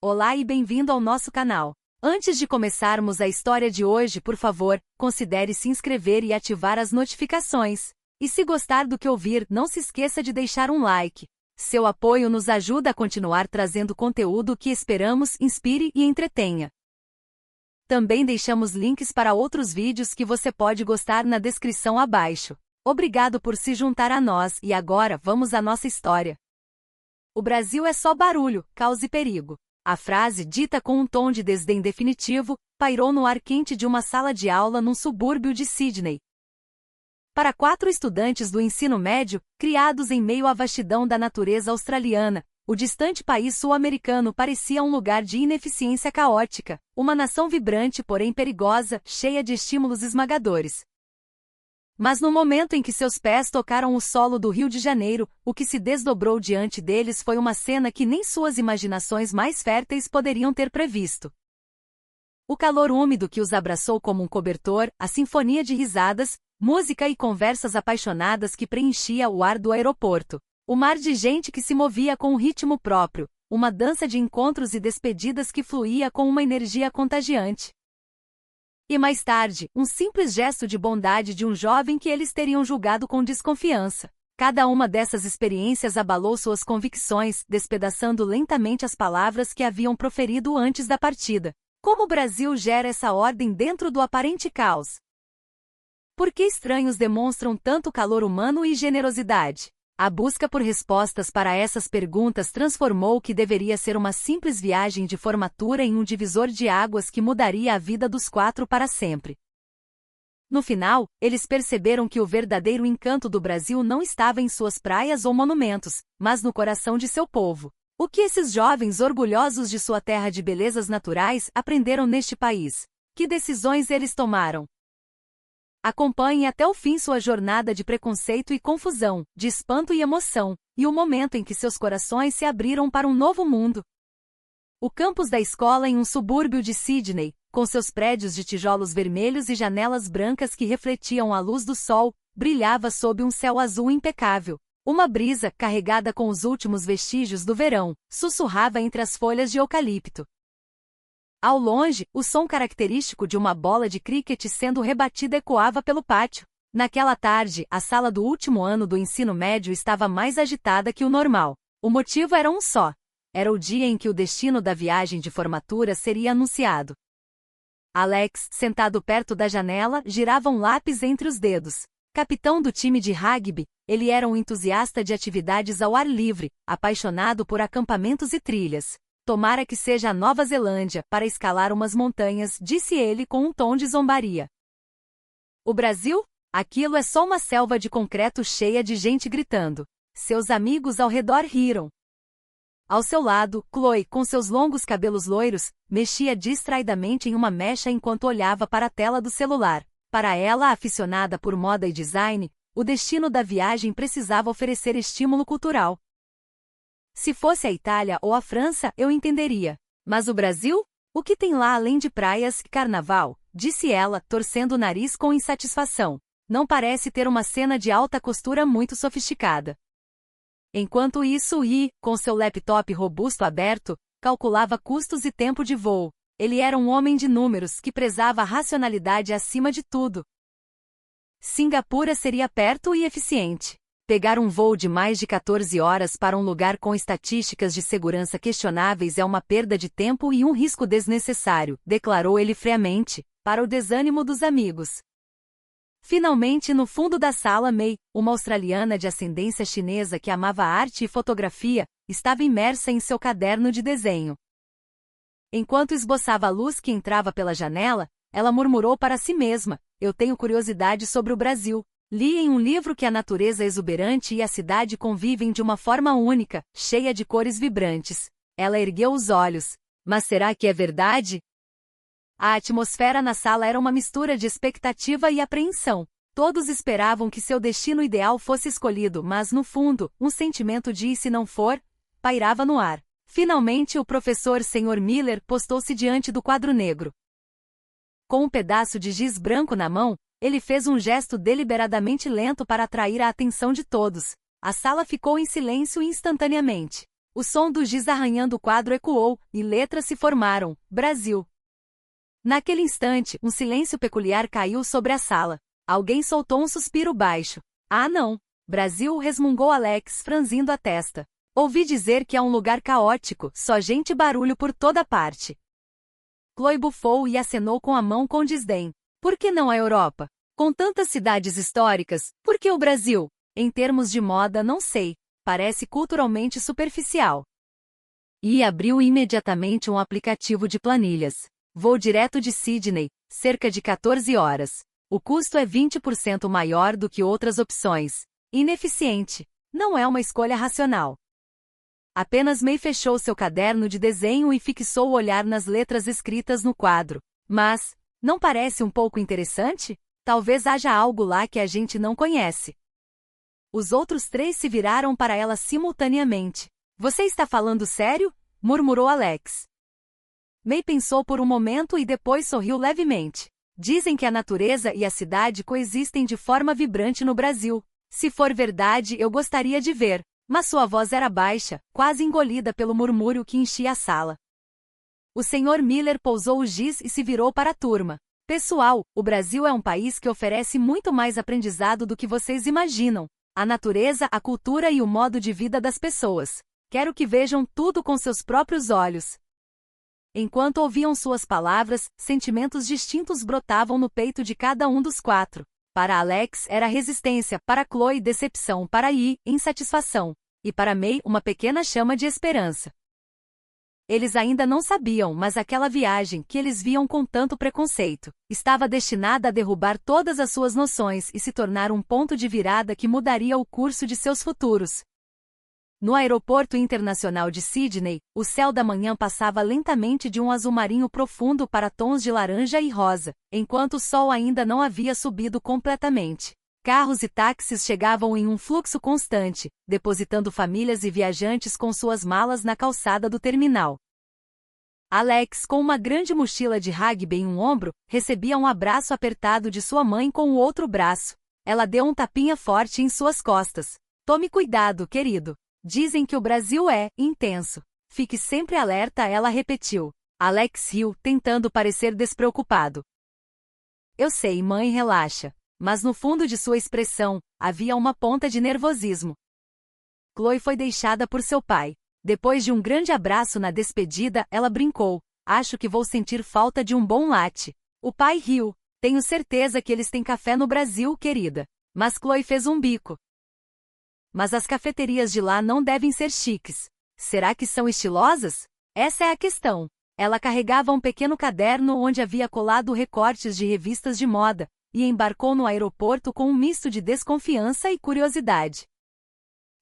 Olá e bem-vindo ao nosso canal. Antes de começarmos a história de hoje, por favor, considere se inscrever e ativar as notificações. E se gostar do que ouvir, não se esqueça de deixar um like. Seu apoio nos ajuda a continuar trazendo conteúdo que esperamos inspire e entretenha. Também deixamos links para outros vídeos que você pode gostar na descrição abaixo. Obrigado por se juntar a nós e agora vamos à nossa história. O Brasil é só barulho, caos e perigo. A frase, dita com um tom de desdém definitivo, pairou no ar quente de uma sala de aula num subúrbio de Sydney. Para 4 estudantes do ensino médio, criados em meio à vastidão da natureza australiana, o distante país sul-americano parecia um lugar de ineficiência caótica, uma nação vibrante porém perigosa, cheia de estímulos esmagadores. Mas no momento em que seus pés tocaram o solo do Rio de Janeiro, o que se desdobrou diante deles foi uma cena que nem suas imaginações mais férteis poderiam ter previsto. O calor úmido que os abraçou como um cobertor, a sinfonia de risadas, música e conversas apaixonadas que preenchia o ar do aeroporto. O mar de gente que se movia com um ritmo próprio, uma dança de encontros e despedidas que fluía com uma energia contagiante. E mais tarde, um simples gesto de bondade de um jovem que eles teriam julgado com desconfiança. Cada uma dessas experiências abalou suas convicções, despedaçando lentamente as palavras que haviam proferido antes da partida. Como o Brasil gera essa ordem dentro do aparente caos? Por que estranhos demonstram tanto calor humano e generosidade? A busca por respostas para essas perguntas transformou o que deveria ser uma simples viagem de formatura em um divisor de águas que mudaria a vida dos 4 para sempre. No final, eles perceberam que o verdadeiro encanto do Brasil não estava em suas praias ou monumentos, mas no coração de seu povo. O que esses jovens orgulhosos de sua terra de belezas naturais aprenderam neste país? Que decisões eles tomaram? Acompanhe até o fim sua jornada de preconceito e confusão, de espanto e emoção, e o momento em que seus corações se abriram para um novo mundo. O campus da escola em um subúrbio de Sydney, com seus prédios de tijolos vermelhos e janelas brancas que refletiam a luz do sol, brilhava sob um céu azul impecável. Uma brisa, carregada com os últimos vestígios do verão, sussurrava entre as folhas de eucalipto. Ao longe, o som característico de uma bola de cricket sendo rebatida ecoava pelo pátio. Naquela tarde, a sala do último ano do ensino médio estava mais agitada que o normal. O motivo era um só. Era o dia em que o destino da viagem de formatura seria anunciado. Alex, sentado perto da janela, girava um lápis entre os dedos. Capitão do time de rugby, ele era um entusiasta de atividades ao ar livre, apaixonado por acampamentos e trilhas. Tomara que seja a Nova Zelândia, para escalar umas montanhas, disse ele com um tom de zombaria. O Brasil? Aquilo é só uma selva de concreto cheia de gente gritando. Seus amigos ao redor riram. Ao seu lado, Chloe, com seus longos cabelos loiros, mexia distraidamente em uma mecha enquanto olhava para a tela do celular. Para ela, aficionada por moda e design, o destino da viagem precisava oferecer estímulo cultural. Se fosse a Itália ou a França, eu entenderia. Mas o Brasil? O que tem lá além de praias e carnaval? Disse ela, torcendo o nariz com insatisfação. Não parece ter uma cena de alta costura muito sofisticada. Enquanto isso, com seu laptop robusto aberto, calculava custos e tempo de voo. Ele era um homem de números que prezava a racionalidade acima de tudo. Singapura seria perto e eficiente. Pegar um voo de mais de 14 horas para um lugar com estatísticas de segurança questionáveis é uma perda de tempo e um risco desnecessário, declarou ele friamente, para o desânimo dos amigos. Finalmente, no fundo da sala, May, uma australiana de ascendência chinesa que amava arte e fotografia, estava imersa em seu caderno de desenho. Enquanto esboçava a luz que entrava pela janela, ela murmurou para si mesma: "Eu tenho curiosidade sobre o Brasil. Li em um livro que a natureza exuberante e a cidade convivem de uma forma única, cheia de cores vibrantes." Ela ergueu os olhos. Mas será que é verdade? A atmosfera na sala era uma mistura de expectativa e apreensão. Todos esperavam que seu destino ideal fosse escolhido, mas no fundo, um sentimento de "e se não for?" pairava no ar. Finalmente o professor Sr. Miller postou-se diante do quadro negro. Com um pedaço de giz branco na mão, ele fez um gesto deliberadamente lento para atrair a atenção de todos. A sala ficou em silêncio instantaneamente. O som do giz arranhando o quadro ecoou, e letras se formaram: Brasil. Naquele instante, um silêncio peculiar caiu sobre a sala. Alguém soltou um suspiro baixo. Ah, não! Brasil, resmungou Alex, franzindo a testa. Ouvi dizer que é um lugar caótico, só gente e barulho por toda parte. Chloe bufou e acenou com a mão com desdém. Por que não a Europa? Com tantas cidades históricas, por que o Brasil? Em termos de moda, não sei. Parece culturalmente superficial. E abriu imediatamente um aplicativo de planilhas. Vou direto de Sydney, cerca de 14 horas. O custo é 20% maior do que outras opções. Ineficiente. Não é uma escolha racional. Apenas May fechou seu caderno de desenho e fixou o olhar nas letras escritas no quadro. Mas, não parece um pouco interessante? Talvez haja algo lá que a gente não conhece. Os outros três se viraram para ela simultaneamente. Você está falando sério? Murmurou Alex. May pensou por um momento e depois sorriu levemente. Dizem que a natureza e a cidade coexistem de forma vibrante no Brasil. Se for verdade, eu gostaria de ver. Mas sua voz era baixa, quase engolida pelo murmúrio que enchia a sala. O Sr. Miller pousou o giz e se virou para a turma. Pessoal, o Brasil é um país que oferece muito mais aprendizado do que vocês imaginam. A natureza, a cultura e o modo de vida das pessoas. Quero que vejam tudo com seus próprios olhos. Enquanto ouviam suas palavras, sentimentos distintos brotavam no peito de cada um dos quatro. Para Alex era resistência, para Chloe decepção, para Yi, insatisfação, e para May uma pequena chama de esperança. Eles ainda não sabiam, mas aquela viagem, que eles viam com tanto preconceito, estava destinada a derrubar todas as suas noções e se tornar um ponto de virada que mudaria o curso de seus futuros. No aeroporto internacional de Sydney, o céu da manhã passava lentamente de um azul marinho profundo para tons de laranja e rosa, enquanto o sol ainda não havia subido completamente. Carros e táxis chegavam em um fluxo constante, depositando famílias e viajantes com suas malas na calçada do terminal. Alex, com uma grande mochila de rugby em um ombro, recebia um abraço apertado de sua mãe com o outro braço. Ela deu um tapinha forte em suas costas. Tome cuidado, querido. Dizem que o Brasil é intenso. Fique sempre alerta, ela repetiu. Alex riu, tentando parecer despreocupado. Eu sei, mãe, relaxa. Mas no fundo de sua expressão, havia uma ponta de nervosismo. Chloe foi deixada por seu pai. Depois de um grande abraço na despedida, ela brincou. Acho que vou sentir falta de um bom latte. O pai riu. Tenho certeza que eles têm café no Brasil, querida. Mas Chloe fez um bico. Mas as cafeterias de lá não devem ser chiques. Será que são estilosas? Essa é a questão. Ela carregava um pequeno caderno onde havia colado recortes de revistas de moda, e embarcou no aeroporto com um misto de desconfiança e curiosidade.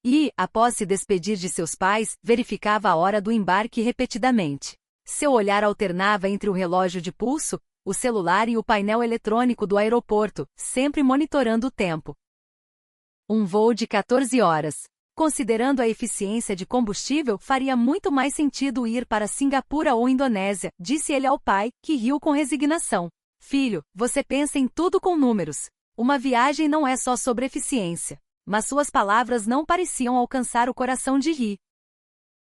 E, após se despedir de seus pais, verificava a hora do embarque repetidamente. Seu olhar alternava entre o relógio de pulso, o celular e o painel eletrônico do aeroporto, sempre monitorando o tempo. Um voo de 14 horas. Considerando a eficiência de combustível, faria muito mais sentido ir para Singapura ou Indonésia, disse ele ao pai, que riu com resignação. Filho, você pensa em tudo com números. Uma viagem não é só sobre eficiência. Mas suas palavras não pareciam alcançar o coração de Ri.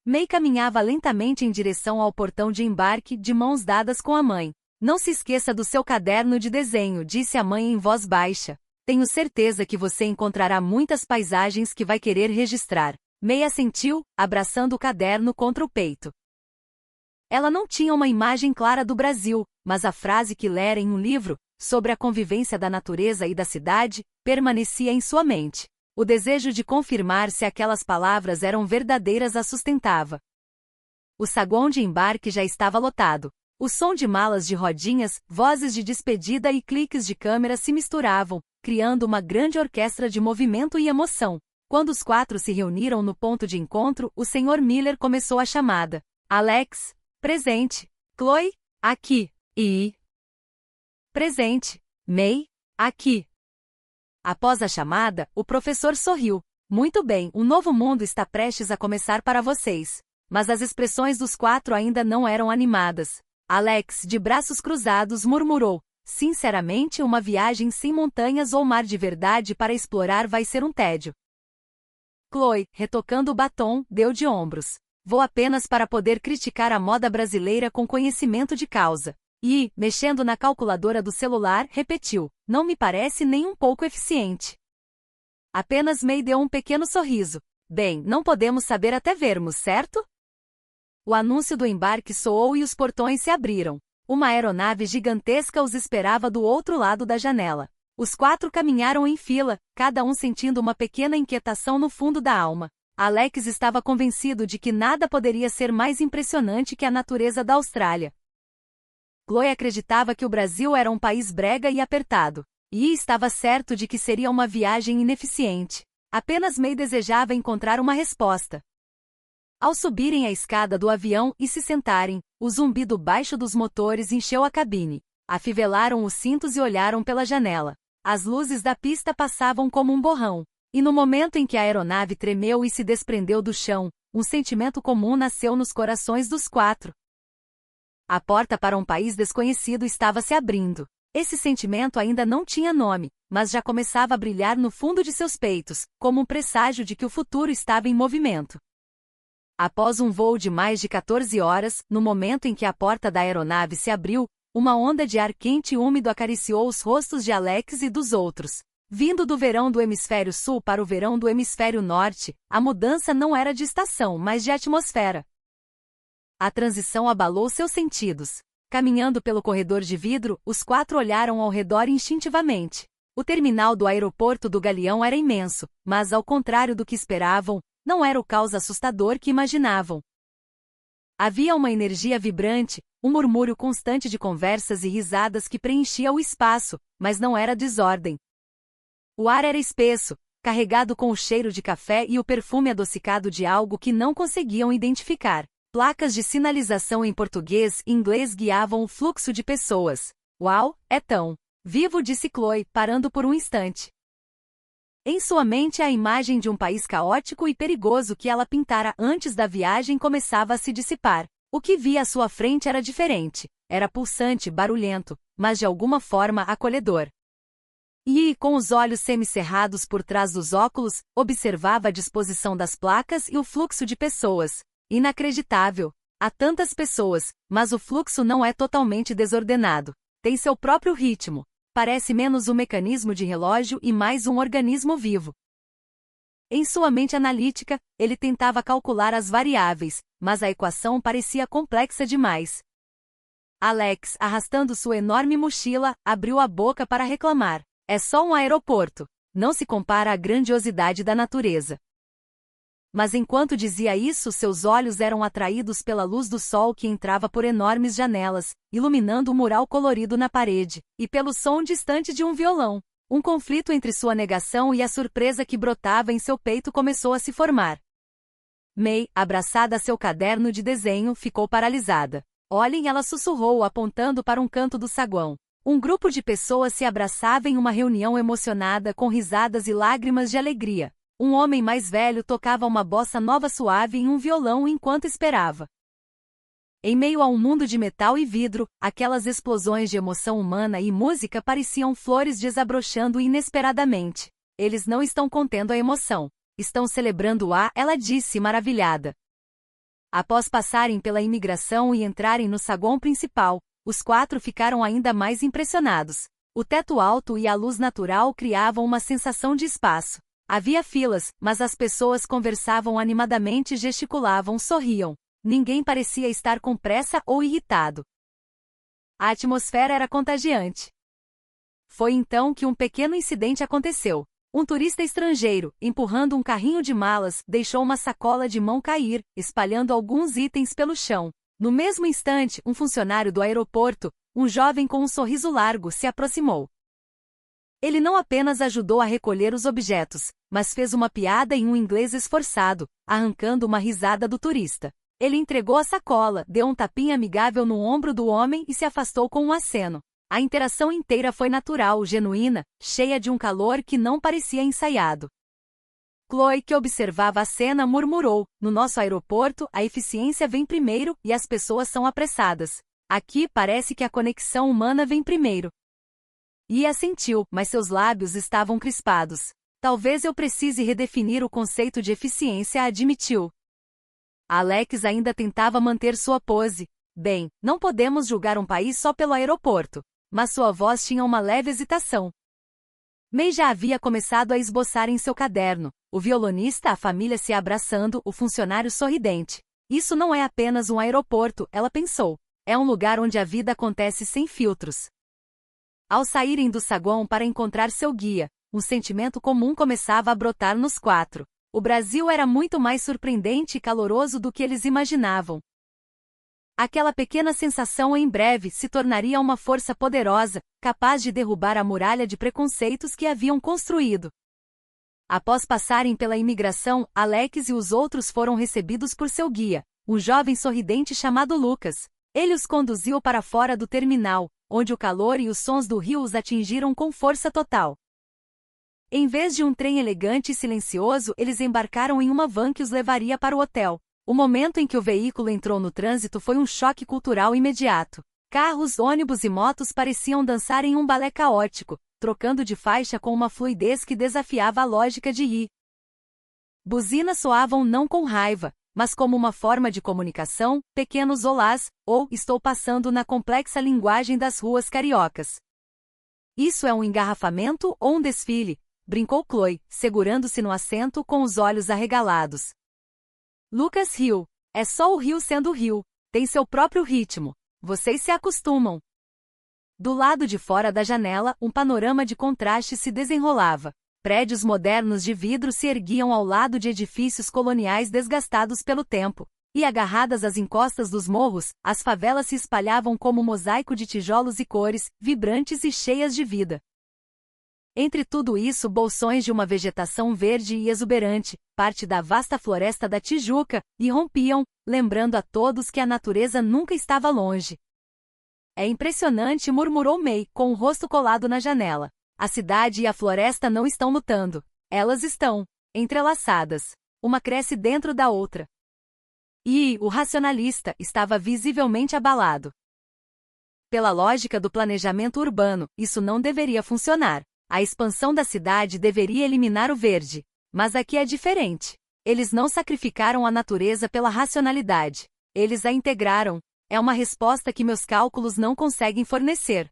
May caminhava lentamente em direção ao portão de embarque, de mãos dadas com a mãe. Não se esqueça do seu caderno de desenho, disse a mãe em voz baixa. Tenho certeza que você encontrará muitas paisagens que vai querer registrar. May assentiu, abraçando o caderno contra o peito. Ela não tinha uma imagem clara do Brasil, mas a frase que lera em um livro, sobre a convivência da natureza e da cidade, permanecia em sua mente. O desejo de confirmar se aquelas palavras eram verdadeiras a sustentava. O saguão de embarque já estava lotado. O som de malas de rodinhas, vozes de despedida e cliques de câmera se misturavam, criando uma grande orquestra de movimento e emoção. Quando os quatro se reuniram no ponto de encontro, o Sr. Miller começou a chamada. Alex, presente. Chloe, aqui. E... presente. May, aqui. Após a chamada, o professor sorriu. Muito bem, um novo mundo está prestes a começar para vocês. Mas as expressões dos quatro ainda não eram animadas. Alex, de braços cruzados, murmurou. Sinceramente, uma viagem sem montanhas ou mar de verdade para explorar vai ser um tédio. Chloe, retocando o batom, deu de ombros. Vou apenas para poder criticar a moda brasileira com conhecimento de causa. E, mexendo na calculadora do celular, repetiu: não me parece nem um pouco eficiente. Apenas May deu um pequeno sorriso. Bem, não podemos saber até vermos, certo? O anúncio do embarque soou e os portões se abriram. Uma aeronave gigantesca os esperava do outro lado da janela. Os 4 caminharam em fila, cada um sentindo uma pequena inquietação no fundo da alma. Alex estava convencido de que nada poderia ser mais impressionante que a natureza da Austrália. Chloe acreditava que o Brasil era um país brega e apertado. E estava certo de que seria uma viagem ineficiente. Apenas May desejava encontrar uma resposta. Ao subirem a escada do avião e se sentarem, o zumbido baixo dos motores encheu a cabine. Afivelaram os cintos e olharam pela janela. As luzes da pista passavam como um borrão. E no momento em que a aeronave tremeu e se desprendeu do chão, um sentimento comum nasceu nos corações dos 4. A porta para um país desconhecido estava se abrindo. Esse sentimento ainda não tinha nome, mas já começava a brilhar no fundo de seus peitos, como um presságio de que o futuro estava em movimento. Após um voo de mais de 14 horas, no momento em que a porta da aeronave se abriu, uma onda de ar quente e úmido acariciou os rostos de Alex e dos outros. Vindo do verão do hemisfério sul para o verão do hemisfério norte, a mudança não era de estação, mas de atmosfera. A transição abalou seus sentidos. Caminhando pelo corredor de vidro, os 4 olharam ao redor instintivamente. O terminal do aeroporto do Galeão era imenso, mas ao contrário do que esperavam, não era o caos assustador que imaginavam. Havia uma energia vibrante, um murmúrio constante de conversas e risadas que preenchia o espaço, mas não era desordem. O ar era espesso, carregado com o cheiro de café e o perfume adocicado de algo que não conseguiam identificar. Placas de sinalização em português e inglês guiavam o fluxo de pessoas. Uau, é tão vivo, disse Chloe, parando por um instante. Em sua mente a imagem de um país caótico e perigoso que ela pintara antes da viagem começava a se dissipar. O que via à sua frente era diferente. Era pulsante, barulhento, mas de alguma forma acolhedor. E, com os olhos semicerrados por trás dos óculos, observava a disposição das placas e o fluxo de pessoas. Inacreditável. Há tantas pessoas, mas o fluxo não é totalmente desordenado. Tem seu próprio ritmo. Parece menos um mecanismo de relógio e mais um organismo vivo. Em sua mente analítica, ele tentava calcular as variáveis, mas a equação parecia complexa demais. Alex, arrastando sua enorme mochila, abriu a boca para reclamar. É só um aeroporto. Não se compara à grandiosidade da natureza. Mas enquanto dizia isso, seus olhos eram atraídos pela luz do sol que entrava por enormes janelas, iluminando o mural colorido na parede, e pelo som distante de um violão. Um conflito entre sua negação e a surpresa que brotava em seu peito começou a se formar. May, abraçada a seu caderno de desenho, ficou paralisada. Olhem, ela sussurrou, apontando para um canto do saguão. Um grupo de pessoas se abraçava em uma reunião emocionada com risadas e lágrimas de alegria. Um homem mais velho tocava uma bossa nova suave em um violão enquanto esperava. Em meio a um mundo de metal e vidro, aquelas explosões de emoção humana e música pareciam flores desabrochando inesperadamente. Eles não estão contendo a emoção. Estão celebrando-a, ela disse maravilhada. Após passarem pela imigração e entrarem no saguão principal, os 4 ficaram ainda mais impressionados. O teto alto e a luz natural criavam uma sensação de espaço. Havia filas, mas as pessoas conversavam animadamente, gesticulavam, sorriam. Ninguém parecia estar com pressa ou irritado. A atmosfera era contagiante. Foi então que um pequeno incidente aconteceu. Um turista estrangeiro, empurrando um carrinho de malas, deixou uma sacola de mão cair, espalhando alguns itens pelo chão. No mesmo instante, um funcionário do aeroporto, um jovem com um sorriso largo, se aproximou. Ele não apenas ajudou a recolher os objetos, mas fez uma piada em um inglês esforçado, arrancando uma risada do turista. Ele entregou a sacola, deu um tapinha amigável no ombro do homem e se afastou com um aceno. A interação inteira foi natural, genuína, cheia de um calor que não parecia ensaiado. Chloe, que observava a cena, murmurou: no nosso aeroporto, a eficiência vem primeiro e as pessoas são apressadas. Aqui parece que a conexão humana vem primeiro. E assentiu, mas seus lábios estavam crispados. Talvez eu precise redefinir o conceito de eficiência, admitiu. Alex ainda tentava manter sua pose. Bem, não podemos julgar um país só pelo aeroporto. Mas sua voz tinha uma leve hesitação. May já havia começado a esboçar em seu caderno. O violonista, a família se abraçando, o funcionário sorridente. Isso não é apenas um aeroporto, ela pensou. É um lugar onde a vida acontece sem filtros. Ao saírem do saguão para encontrar seu guia, um sentimento comum começava a brotar nos quatro. O Brasil era muito mais surpreendente e caloroso do que eles imaginavam. Aquela pequena sensação em breve se tornaria uma força poderosa, capaz de derrubar a muralha de preconceitos que haviam construído. Após passarem pela imigração, Alex e os outros foram recebidos por seu guia, um jovem sorridente chamado Lucas. Ele os conduziu para fora do terminal, onde o calor e os sons do rio os atingiram com força total. Em vez de um trem elegante e silencioso, eles embarcaram em uma van que os levaria para o hotel. O momento em que o veículo entrou no trânsito foi um choque cultural imediato. Carros, ônibus e motos pareciam dançar em um balé caótico, trocando de faixa com uma fluidez que desafiava a lógica de I. Buzinas soavam não com raiva, mas como uma forma de comunicação, pequenos olás, ou estou passando na complexa linguagem das ruas cariocas. Isso é um engarrafamento ou um desfile? Brincou Chloe, segurando-se no assento com os olhos arregalados. Lucas riu. É só o rio sendo rio. Tem seu próprio ritmo. Vocês se acostumam. Do lado de fora da janela, um panorama de contraste se desenrolava. Prédios modernos de vidro se erguiam ao lado de edifícios coloniais desgastados pelo tempo. E agarradas às encostas dos morros, as favelas se espalhavam como um mosaico de tijolos e cores, vibrantes e cheias de vida. Entre tudo isso, bolsões de uma vegetação verde e exuberante, parte da vasta floresta da Tijuca, irrompiam, lembrando a todos que a natureza nunca estava longe. É impressionante, murmurou May, com o rosto colado na janela. A cidade e a floresta não estão lutando. Elas estão entrelaçadas. Uma cresce dentro da outra. E o racionalista estava visivelmente abalado. Pela lógica do planejamento urbano, isso não deveria funcionar. A expansão da cidade deveria eliminar o verde. Mas aqui é diferente. Eles não sacrificaram a natureza pela racionalidade. Eles a integraram. É uma resposta que meus cálculos não conseguem fornecer.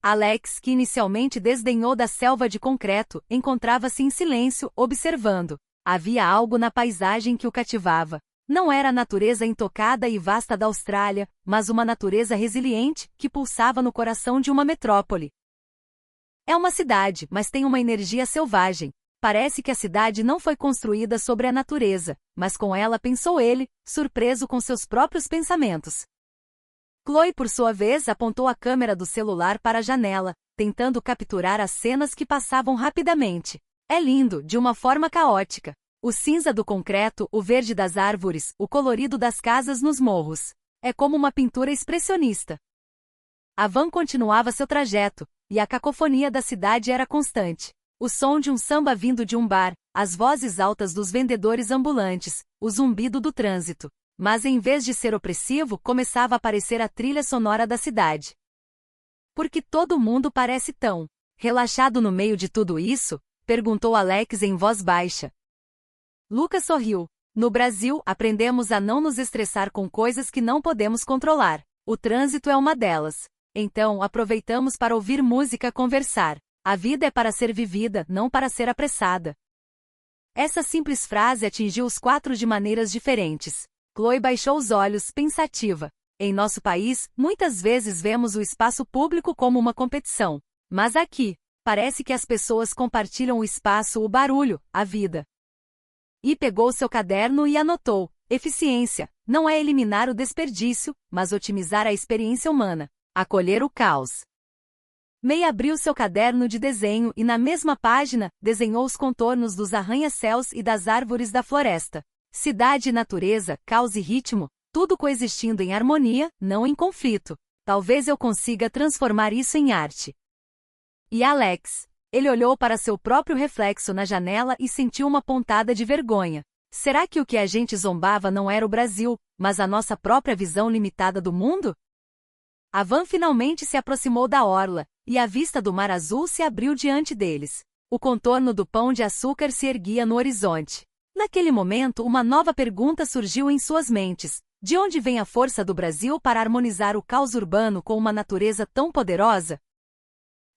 Alex, que inicialmente desdenhou da selva de concreto, encontrava-se em silêncio, observando. Havia algo na paisagem que o cativava. Não era a natureza intocada e vasta da Austrália, mas uma natureza resiliente, que pulsava no coração de uma metrópole. É uma cidade, mas tem uma energia selvagem. Parece que a cidade não foi construída sobre a natureza, mas com ela, pensou ele, surpreso com seus próprios pensamentos. Chloe, por sua vez, apontou a câmera do celular para a janela, tentando capturar as cenas que passavam rapidamente. É lindo, de uma forma caótica. O cinza do concreto, o verde das árvores, o colorido das casas nos morros. É como uma pintura expressionista. A van continuava seu trajeto, e a cacofonia da cidade era constante. O som de um samba vindo de um bar, as vozes altas dos vendedores ambulantes, o zumbido do trânsito. Mas em vez de ser opressivo, começava a aparecer a trilha sonora da cidade. Por que todo mundo parece tão relaxado no meio de tudo isso? Perguntou Alex em voz baixa. Lucas sorriu. No Brasil, aprendemos a não nos estressar com coisas que não podemos controlar. O trânsito é uma delas. Então, aproveitamos para ouvir música, conversar. A vida é para ser vivida, não para ser apressada. Essa simples frase atingiu os quatro de maneiras diferentes. Chloe baixou os olhos, pensativa. Em nosso país, muitas vezes vemos o espaço público como uma competição. Mas aqui, parece que as pessoas compartilham o espaço, o barulho, a vida. E pegou seu caderno e anotou. Eficiência, não é eliminar o desperdício, mas otimizar a experiência humana. Acolher o caos. May abriu seu caderno de desenho e na mesma página, desenhou os contornos dos arranha-céus e das árvores da floresta. Cidade e natureza, caos e ritmo, tudo coexistindo em harmonia, não em conflito. Talvez eu consiga transformar isso em arte. E Alex? Ele olhou para seu próprio reflexo na janela e sentiu uma pontada de vergonha. Será que o que a gente zombava não era o Brasil, mas a nossa própria visão limitada do mundo? A van finalmente se aproximou da orla, e a vista do mar azul se abriu diante deles. O contorno do Pão de Açúcar se erguia no horizonte. Naquele momento, uma nova pergunta surgiu em suas mentes. De onde vem a força do Brasil para harmonizar o caos urbano com uma natureza tão poderosa?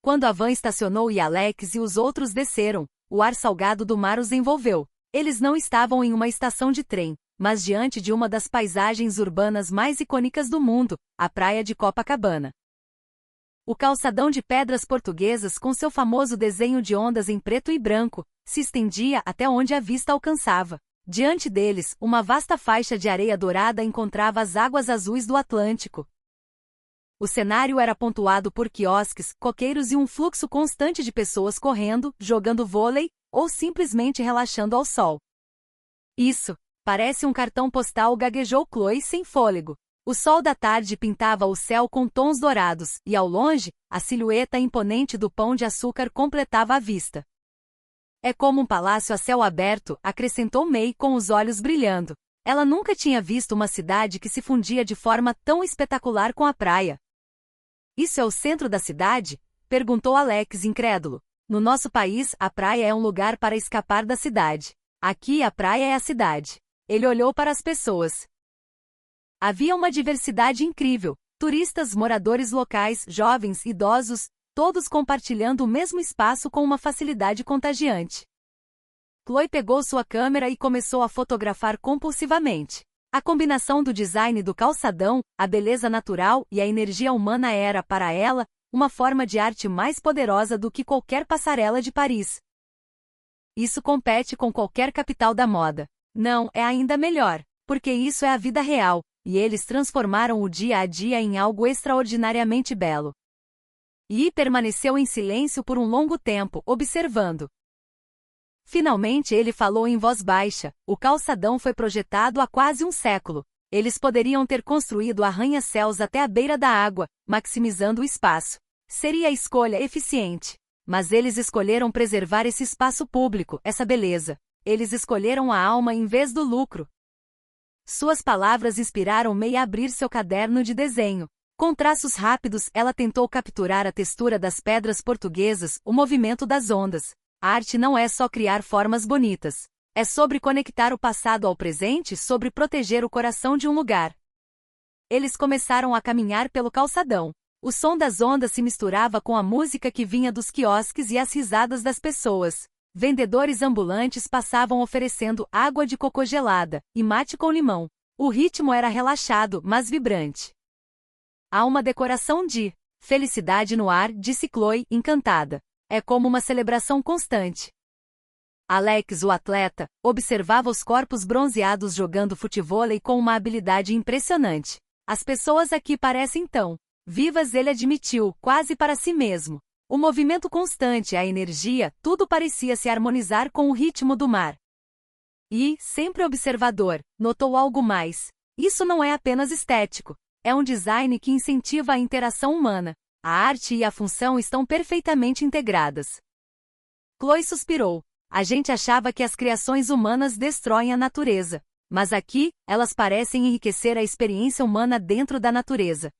Quando a van estacionou e Alex e os outros desceram, o ar salgado do mar os envolveu. Eles não estavam em uma estação de trem, mas diante de uma das paisagens urbanas mais icônicas do mundo, a praia de Copacabana. O calçadão de pedras portuguesas com seu famoso desenho de ondas em preto e branco, se estendia até onde a vista alcançava. Diante deles, uma vasta faixa de areia dourada encontrava as águas azuis do Atlântico. O cenário era pontuado por quiosques, coqueiros e um fluxo constante de pessoas correndo, jogando vôlei, ou simplesmente relaxando ao sol. Isso parece um cartão postal, gaguejou Chloe sem fôlego. O sol da tarde pintava o céu com tons dourados, e ao longe, a silhueta imponente do Pão de Açúcar completava a vista. É como um palácio a céu aberto, acrescentou May com os olhos brilhando. Ela nunca tinha visto uma cidade que se fundia de forma tão espetacular com a praia. Isso é o centro da cidade? Perguntou Alex incrédulo. No nosso país, a praia é um lugar para escapar da cidade. Aqui a praia é a cidade. Ele olhou para as pessoas. Havia uma diversidade incrível. Turistas, moradores locais, jovens, idosos, todos compartilhando o mesmo espaço com uma facilidade contagiante. Chloe pegou sua câmera e começou a fotografar compulsivamente. A combinação do design do calçadão, a beleza natural e a energia humana era, para ela, uma forma de arte mais poderosa do que qualquer passarela de Paris. Isso compete com qualquer capital da moda. Não, é ainda melhor, porque isso é a vida real, e eles transformaram o dia a dia em algo extraordinariamente belo. Yi permaneceu em silêncio por um longo tempo, observando. Finalmente ele falou em voz baixa: o calçadão foi projetado há quase um século. Eles poderiam ter construído arranha-céus até a beira da água, maximizando o espaço. Seria a escolha eficiente. Mas eles escolheram preservar esse espaço público, essa beleza. Eles escolheram a alma em vez do lucro. Suas palavras inspiraram May a abrir seu caderno de desenho. Com traços rápidos, ela tentou capturar a textura das pedras portuguesas, o movimento das ondas. A arte não é só criar formas bonitas. É sobre conectar o passado ao presente, sobre proteger o coração de um lugar. Eles começaram a caminhar pelo calçadão. O som das ondas se misturava com a música que vinha dos quiosques e as risadas das pessoas. Vendedores ambulantes passavam oferecendo água de cocô gelada e mate com limão. O ritmo era relaxado, mas vibrante. Há uma decoração de felicidade no ar, disse Chloe, encantada. É como uma celebração constante. Alex, o atleta, observava os corpos bronzeados jogando futevôlei com uma habilidade impressionante. As pessoas aqui parecem tão vivas, ele admitiu, quase para si mesmo. O movimento constante, a energia, tudo parecia se harmonizar com o ritmo do mar. E, sempre observador, notou algo mais. Isso não é apenas estético. É um design que incentiva a interação humana. A arte e a função estão perfeitamente integradas. Chloe suspirou. A gente achava que as criações humanas destroem a natureza. Mas aqui, elas parecem enriquecer a experiência humana dentro da natureza.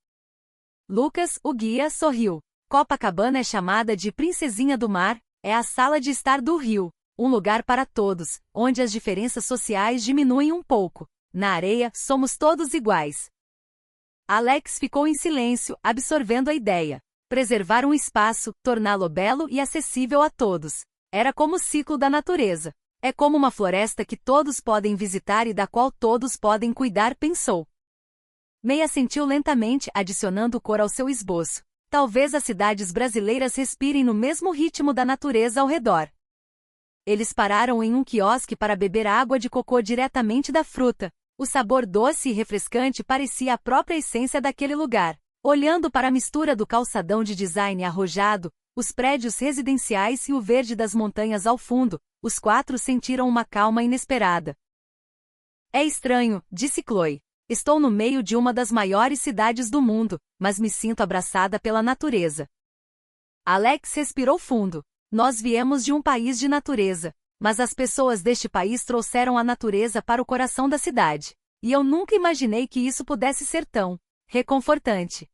Lucas, o guia, sorriu. Copacabana é chamada de Princesinha do Mar, é a sala de estar do Rio, um lugar para todos, onde as diferenças sociais diminuem um pouco. Na areia, somos todos iguais. Alex ficou em silêncio, absorvendo a ideia. Preservar um espaço, torná-lo belo e acessível a todos. Era como o ciclo da natureza. É como uma floresta que todos podem visitar e da qual todos podem cuidar, pensou. May assentiu lentamente, adicionando cor ao seu esboço. Talvez as cidades brasileiras respirem no mesmo ritmo da natureza ao redor. Eles pararam em um quiosque para beber água de cocô diretamente da fruta. O sabor doce e refrescante parecia a própria essência daquele lugar. Olhando para a mistura do calçadão de design arrojado, os prédios residenciais e o verde das montanhas ao fundo, os quatro sentiram uma calma inesperada. É estranho, disse Chloe. Estou no meio de uma das maiores cidades do mundo, mas me sinto abraçada pela natureza. Alex respirou fundo. Nós viemos de um país de natureza, mas as pessoas deste país trouxeram a natureza para o coração da cidade. E eu nunca imaginei que isso pudesse ser tão reconfortante.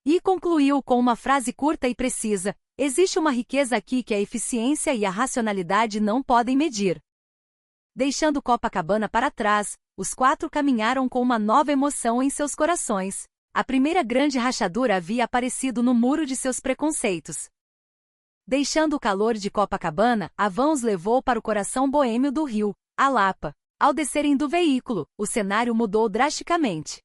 E concluiu com uma frase curta e precisa: existe uma riqueza aqui que a eficiência e a racionalidade não podem medir. Deixando Copacabana para trás, os 4 caminharam com uma nova emoção em seus corações. A primeira grande rachadura havia aparecido no muro de seus preconceitos. Deixando o calor de Copacabana, a van os levou para o coração boêmio do Rio, a Lapa. Ao descerem do veículo, o cenário mudou drasticamente.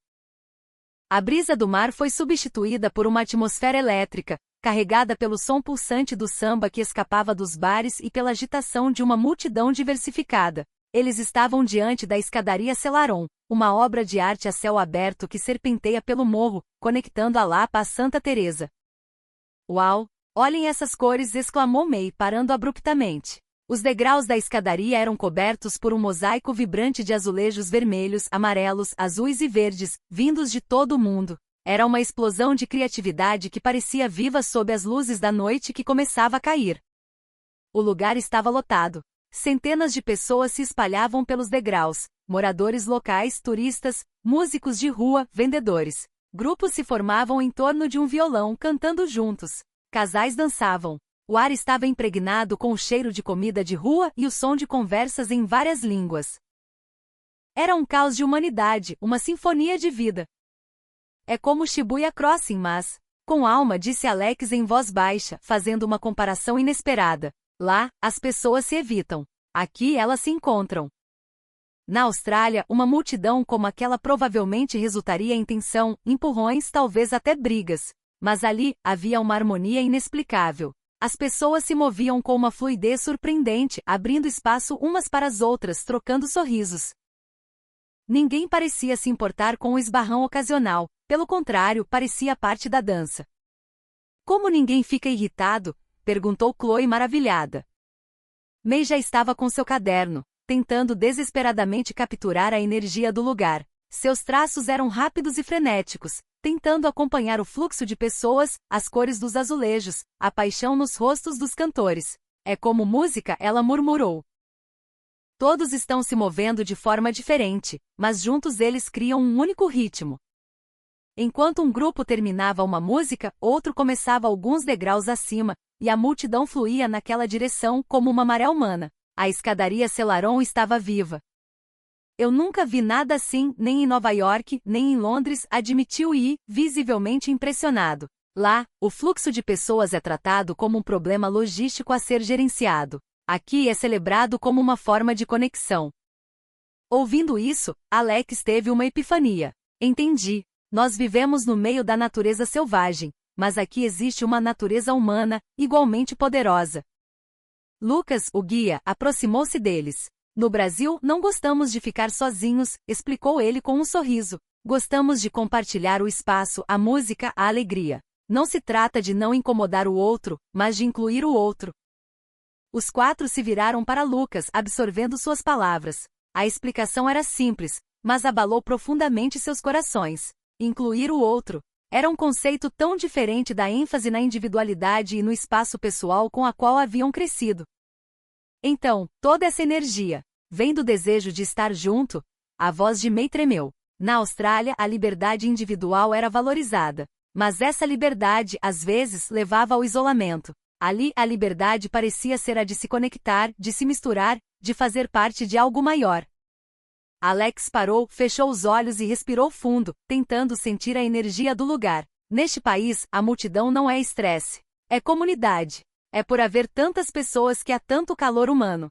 A brisa do mar foi substituída por uma atmosfera elétrica, carregada pelo som pulsante do samba que escapava dos bares e pela agitação de uma multidão diversificada. Eles estavam diante da escadaria Selarón, uma obra de arte a céu aberto que serpenteia pelo morro, conectando a Lapa a Santa Teresa. "Uau! Olhem essas cores!", exclamou May, parando abruptamente. Os degraus da escadaria eram cobertos por um mosaico vibrante de azulejos vermelhos, amarelos, azuis e verdes, vindos de todo o mundo. Era uma explosão de criatividade que parecia viva sob as luzes da noite que começava a cair. O lugar estava lotado. Centenas de pessoas se espalhavam pelos degraus, moradores locais, turistas, músicos de rua, vendedores. Grupos se formavam em torno de um violão, cantando juntos. Casais dançavam. O ar estava impregnado com o cheiro de comida de rua e o som de conversas em várias línguas. Era um caos de humanidade, uma sinfonia de vida. "É como Shibuya Crossing, mas com alma", disse Alex em voz baixa, fazendo uma comparação inesperada. "Lá, as pessoas se evitam. Aqui elas se encontram." Na Austrália, uma multidão como aquela provavelmente resultaria em tensão, empurrões, talvez até brigas. Mas ali, havia uma harmonia inexplicável. As pessoas se moviam com uma fluidez surpreendente, abrindo espaço umas para as outras, trocando sorrisos. Ninguém parecia se importar com o esbarrão ocasional, pelo contrário, parecia parte da dança. "Como ninguém fica irritado?", perguntou Chloe maravilhada. May já estava com seu caderno, tentando desesperadamente capturar a energia do lugar. Seus traços eram rápidos e frenéticos, tentando acompanhar o fluxo de pessoas, as cores dos azulejos, a paixão nos rostos dos cantores. "É como música", ela murmurou. "Todos estão se movendo de forma diferente, mas juntos eles criam um único ritmo." Enquanto um grupo terminava uma música, outro começava alguns degraus acima, e a multidão fluía naquela direção como uma maré humana. A escadaria Selarón estava viva. "Eu nunca vi nada assim, nem em Nova York, nem em Londres", admitiu Yi, visivelmente impressionado. "Lá, o fluxo de pessoas é tratado como um problema logístico a ser gerenciado. Aqui é celebrado como uma forma de conexão." Ouvindo isso, Alex teve uma epifania. "Entendi. Nós vivemos no meio da natureza selvagem, mas aqui existe uma natureza humana, igualmente poderosa." Lucas, o guia, aproximou-se deles. "No Brasil, não gostamos de ficar sozinhos", explicou ele com um sorriso. "Gostamos de compartilhar o espaço, a música, a alegria. Não se trata de não incomodar o outro, mas de incluir o outro." Os 4 se viraram para Lucas, absorvendo suas palavras. A explicação era simples, mas abalou profundamente seus corações. Incluir o outro. Era um conceito tão diferente da ênfase na individualidade e no espaço pessoal com a qual haviam crescido. Então, toda essa energia vem do desejo de estar junto? A voz de May tremeu. Na Austrália, a liberdade individual era valorizada. Mas essa liberdade, às vezes, levava ao isolamento. Ali, a liberdade parecia ser a de se conectar, de se misturar, de fazer parte de algo maior. Alex parou, fechou os olhos e respirou fundo, tentando sentir a energia do lugar. Neste país, a multidão não é estresse. É comunidade. É por haver tantas pessoas que há tanto calor humano.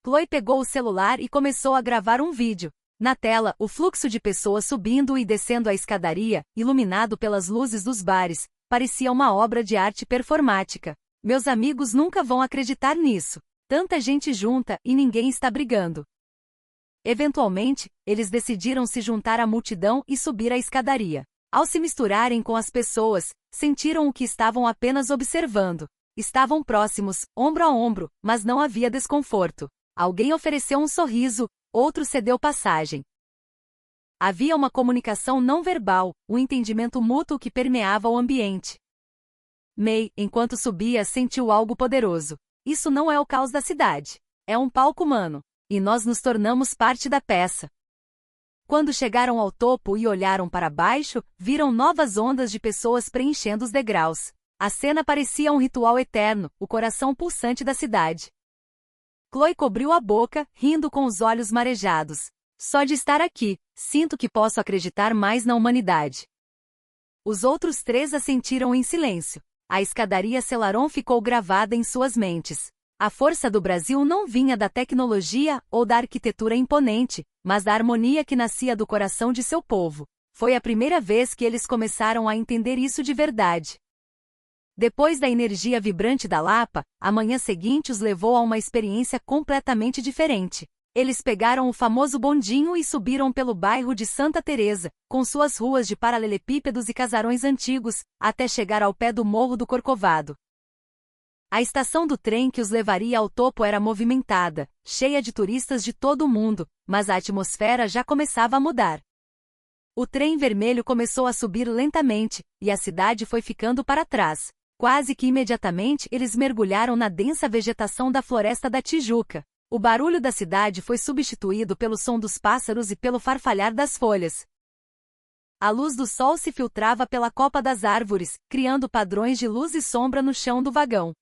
Chloe pegou o celular e começou a gravar um vídeo. Na tela, o fluxo de pessoas subindo e descendo a escadaria, iluminado pelas luzes dos bares, parecia uma obra de arte performática. "Meus amigos nunca vão acreditar nisso. Tanta gente junta e ninguém está brigando." Eventualmente, eles decidiram se juntar à multidão e subir a escadaria. Ao se misturarem com as pessoas, sentiram o que estavam apenas observando. Estavam próximos, ombro a ombro, mas não havia desconforto. Alguém ofereceu um sorriso, outro cedeu passagem. Havia uma comunicação não verbal, um entendimento mútuo que permeava o ambiente. May, enquanto subia, sentiu algo poderoso. Isso não é o caos da cidade. É um palco humano. E nós nos tornamos parte da peça. Quando chegaram ao topo e olharam para baixo, viram novas ondas de pessoas preenchendo os degraus. A cena parecia um ritual eterno, o coração pulsante da cidade. Chloe cobriu a boca, rindo com os olhos marejados. Só de estar aqui, sinto que posso acreditar mais na humanidade. Os outros 3 assentiram em silêncio. A escadaria Celaron ficou gravada em suas mentes. A força do Brasil não vinha da tecnologia ou da arquitetura imponente, mas da harmonia que nascia do coração de seu povo. Foi a primeira vez que eles começaram a entender isso de verdade. Depois da energia vibrante da Lapa, a manhã seguinte os levou a uma experiência completamente diferente. Eles pegaram o famoso bondinho e subiram pelo bairro de Santa Teresa, com suas ruas de paralelepípedos e casarões antigos, até chegar ao pé do Morro do Corcovado. A estação do trem que os levaria ao topo era movimentada, cheia de turistas de todo o mundo, mas a atmosfera já começava a mudar. O trem vermelho começou a subir lentamente, e a cidade foi ficando para trás. Quase que imediatamente eles mergulharam na densa vegetação da Floresta da Tijuca. O barulho da cidade foi substituído pelo som dos pássaros e pelo farfalhar das folhas. A luz do sol se filtrava pela copa das árvores, criando padrões de luz e sombra no chão do vagão.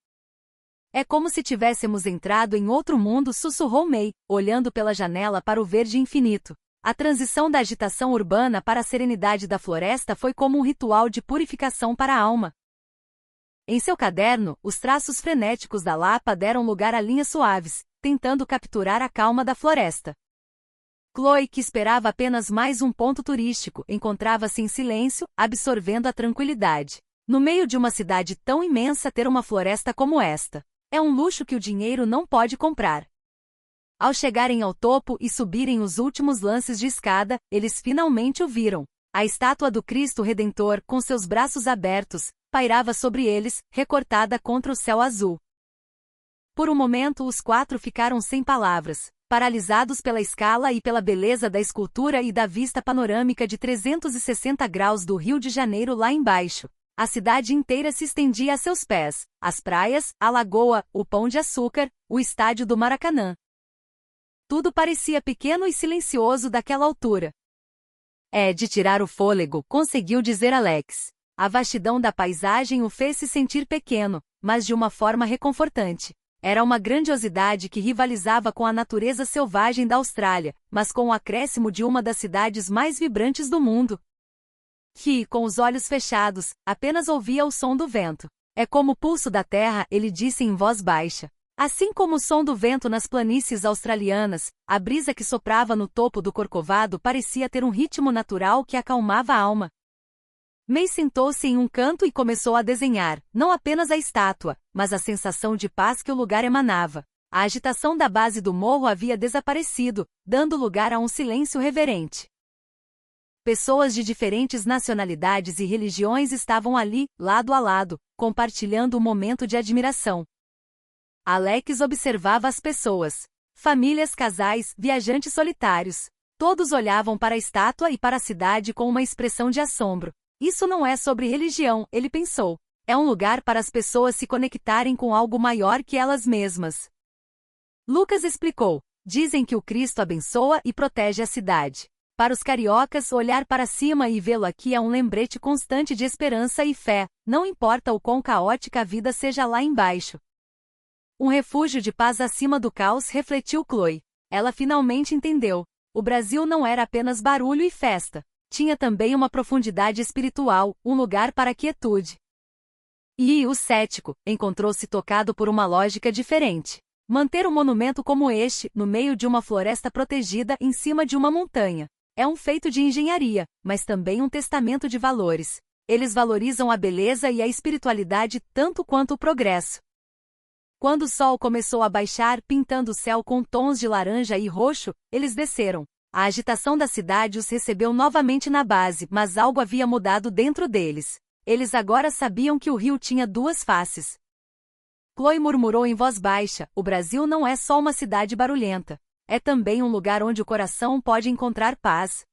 É como se tivéssemos entrado em outro mundo, sussurrou May, olhando pela janela para o verde infinito. A transição da agitação urbana para a serenidade da floresta foi como um ritual de purificação para a alma. Em seu caderno, os traços frenéticos da Lapa deram lugar a linhas suaves, tentando capturar a calma da floresta. Chloe, que esperava apenas mais um ponto turístico, encontrava-se em silêncio, absorvendo a tranquilidade. No meio de uma cidade tão imensa, ter uma floresta como esta é um luxo que o dinheiro não pode comprar. Ao chegarem ao topo e subirem os últimos lances de escada, eles finalmente o viram. A estátua do Cristo Redentor, com seus braços abertos, pairava sobre eles, recortada contra o céu azul. Por um momento os 4 ficaram sem palavras, paralisados pela escala e pela beleza da escultura e da vista panorâmica de 360 graus do Rio de Janeiro lá embaixo. A cidade inteira se estendia a seus pés, as praias, a lagoa, o Pão de Açúcar, o estádio do Maracanã. Tudo parecia pequeno e silencioso daquela altura. É de tirar o fôlego, conseguiu dizer Alex. A vastidão da paisagem o fez se sentir pequeno, mas de uma forma reconfortante. Era uma grandiosidade que rivalizava com a natureza selvagem da Austrália, mas com o acréscimo de uma das cidades mais vibrantes do mundo. Que, com os olhos fechados, apenas ouvia o som do vento. É como o pulso da terra, ele disse em voz baixa. Assim como o som do vento nas planícies australianas, a brisa que soprava no topo do Corcovado parecia ter um ritmo natural que acalmava a alma. May sentou-se em um canto e começou a desenhar, não apenas a estátua, mas a sensação de paz que o lugar emanava. A agitação da base do morro havia desaparecido, dando lugar a um silêncio reverente. Pessoas de diferentes nacionalidades e religiões estavam ali, lado a lado, compartilhando um momento de admiração. Alex observava as pessoas. Famílias, casais, viajantes solitários. Todos olhavam para a estátua e para a cidade com uma expressão de assombro. Isso não é sobre religião, ele pensou. É um lugar para as pessoas se conectarem com algo maior que elas mesmas. Lucas explicou. Dizem que o Cristo abençoa e protege a cidade. Para os cariocas, olhar para cima e vê-lo aqui é um lembrete constante de esperança e fé, não importa o quão caótica a vida seja lá embaixo. Um refúgio de paz acima do caos, refletiu Chloe. Ela finalmente entendeu. O Brasil não era apenas barulho e festa. Tinha também uma profundidade espiritual, um lugar para a quietude. E o cético encontrou-se tocado por uma lógica diferente. Manter um monumento como este, no meio de uma floresta protegida em cima de uma montanha, é um feito de engenharia, mas também um testamento de valores. Eles valorizam a beleza e a espiritualidade tanto quanto o progresso. Quando o sol começou a baixar, pintando o céu com tons de laranja e roxo, eles desceram. A agitação da cidade os recebeu novamente na base, mas algo havia mudado dentro deles. Eles agora sabiam que o rio tinha 2 faces. Chloe murmurou em voz baixa, o Brasil não é só uma cidade barulhenta. É também um lugar onde o coração pode encontrar paz.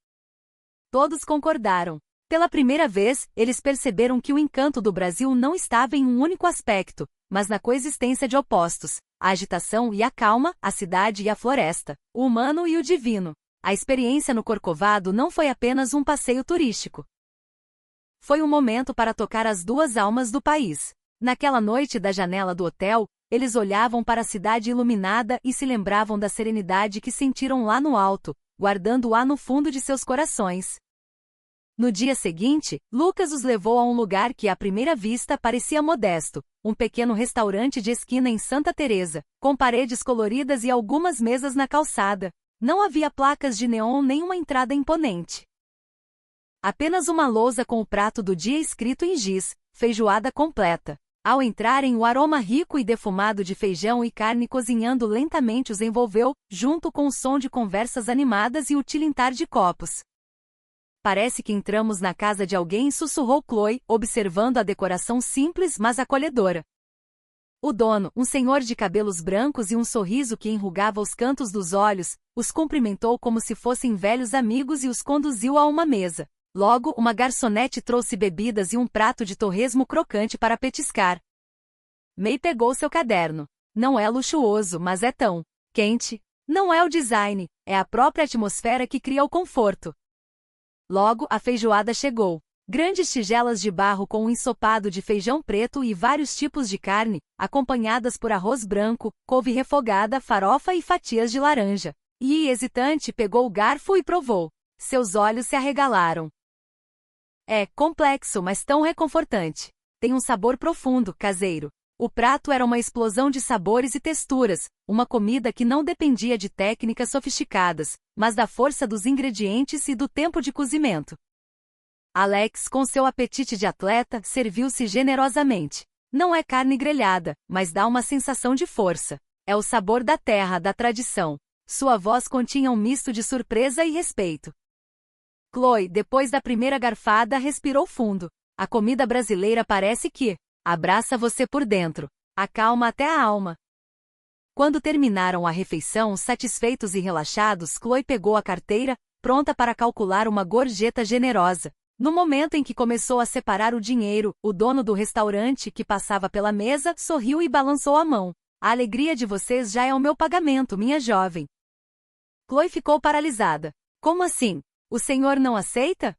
Todos concordaram. Pela primeira vez, eles perceberam que o encanto do Brasil não estava em um único aspecto, mas na coexistência de opostos, a agitação e a calma, a cidade e a floresta, o humano e o divino. A experiência no Corcovado não foi apenas um passeio turístico. Foi um momento para tocar as 2 almas do país. Naquela noite da janela do hotel, Eles olhavam para a cidade iluminada e se lembravam da serenidade que sentiram lá no alto, guardando-a no fundo de seus corações. No dia seguinte, Lucas os levou a um lugar que à primeira vista parecia modesto, um pequeno restaurante de esquina em Santa Teresa, com paredes coloridas e algumas mesas na calçada. Não havia placas de neon nem uma entrada imponente. Apenas uma lousa com o prato do dia escrito em giz, feijoada completa. Ao entrarem, o aroma rico e defumado de feijão e carne cozinhando lentamente os envolveu, junto com o som de conversas animadas e o tilintar de copos. Parece que entramos na casa de alguém, sussurrou Chloe, observando a decoração simples mas acolhedora. O dono, um senhor de cabelos brancos e um sorriso que enrugava os cantos dos olhos, os cumprimentou como se fossem velhos amigos e os conduziu a uma mesa. Logo, uma garçonete trouxe bebidas e um prato de torresmo crocante para petiscar. May pegou seu caderno. Não é luxuoso, mas é tão quente. Não é o design, é a própria atmosfera que cria o conforto. Logo, a feijoada chegou. Grandes tigelas de barro com um ensopado de feijão preto e vários tipos de carne, acompanhadas por arroz branco, couve refogada, farofa e fatias de laranja. E, hesitante, pegou o garfo e provou. Seus olhos se arregalaram. É complexo, mas tão reconfortante. Tem um sabor profundo, caseiro. O prato era uma explosão de sabores e texturas, uma comida que não dependia de técnicas sofisticadas, mas da força dos ingredientes e do tempo de cozimento. Alex, com seu apetite de atleta, serviu-se generosamente. Não é carne grelhada, mas dá uma sensação de força. É o sabor da terra, da tradição. Sua voz continha um misto de surpresa e respeito. Chloe, depois da primeira garfada, respirou fundo. A comida brasileira parece que abraça você por dentro, acalma até a alma. Quando terminaram a refeição, satisfeitos e relaxados, Chloe pegou a carteira, pronta para calcular uma gorjeta generosa. No momento em que começou a separar o dinheiro, o dono do restaurante, que passava pela mesa, sorriu e balançou a mão. A alegria de vocês já é o meu pagamento, minha jovem. Chloe ficou paralisada. Como assim? O senhor não aceita?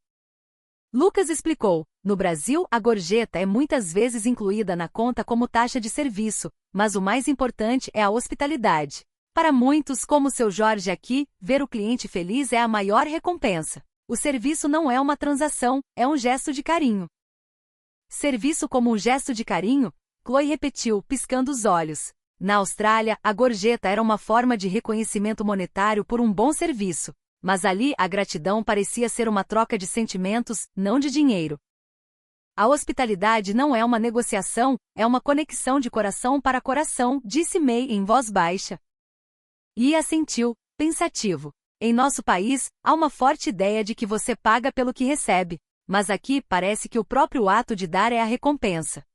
Lucas explicou. No Brasil, a gorjeta é muitas vezes incluída na conta como taxa de serviço, mas o mais importante é a hospitalidade. Para muitos, como seu Jorge aqui, ver o cliente feliz é a maior recompensa. O serviço não é uma transação, é um gesto de carinho. Serviço como um gesto de carinho? Chloe repetiu, piscando os olhos. Na Austrália, a gorjeta era uma forma de reconhecimento monetário por um bom serviço. Mas ali, a gratidão parecia ser uma troca de sentimentos, não de dinheiro. A hospitalidade não é uma negociação, é uma conexão de coração para coração, disse May em voz baixa. E assentiu, pensativo. Em nosso país, há uma forte ideia de que você paga pelo que recebe, mas aqui parece que o próprio ato de dar é a recompensa.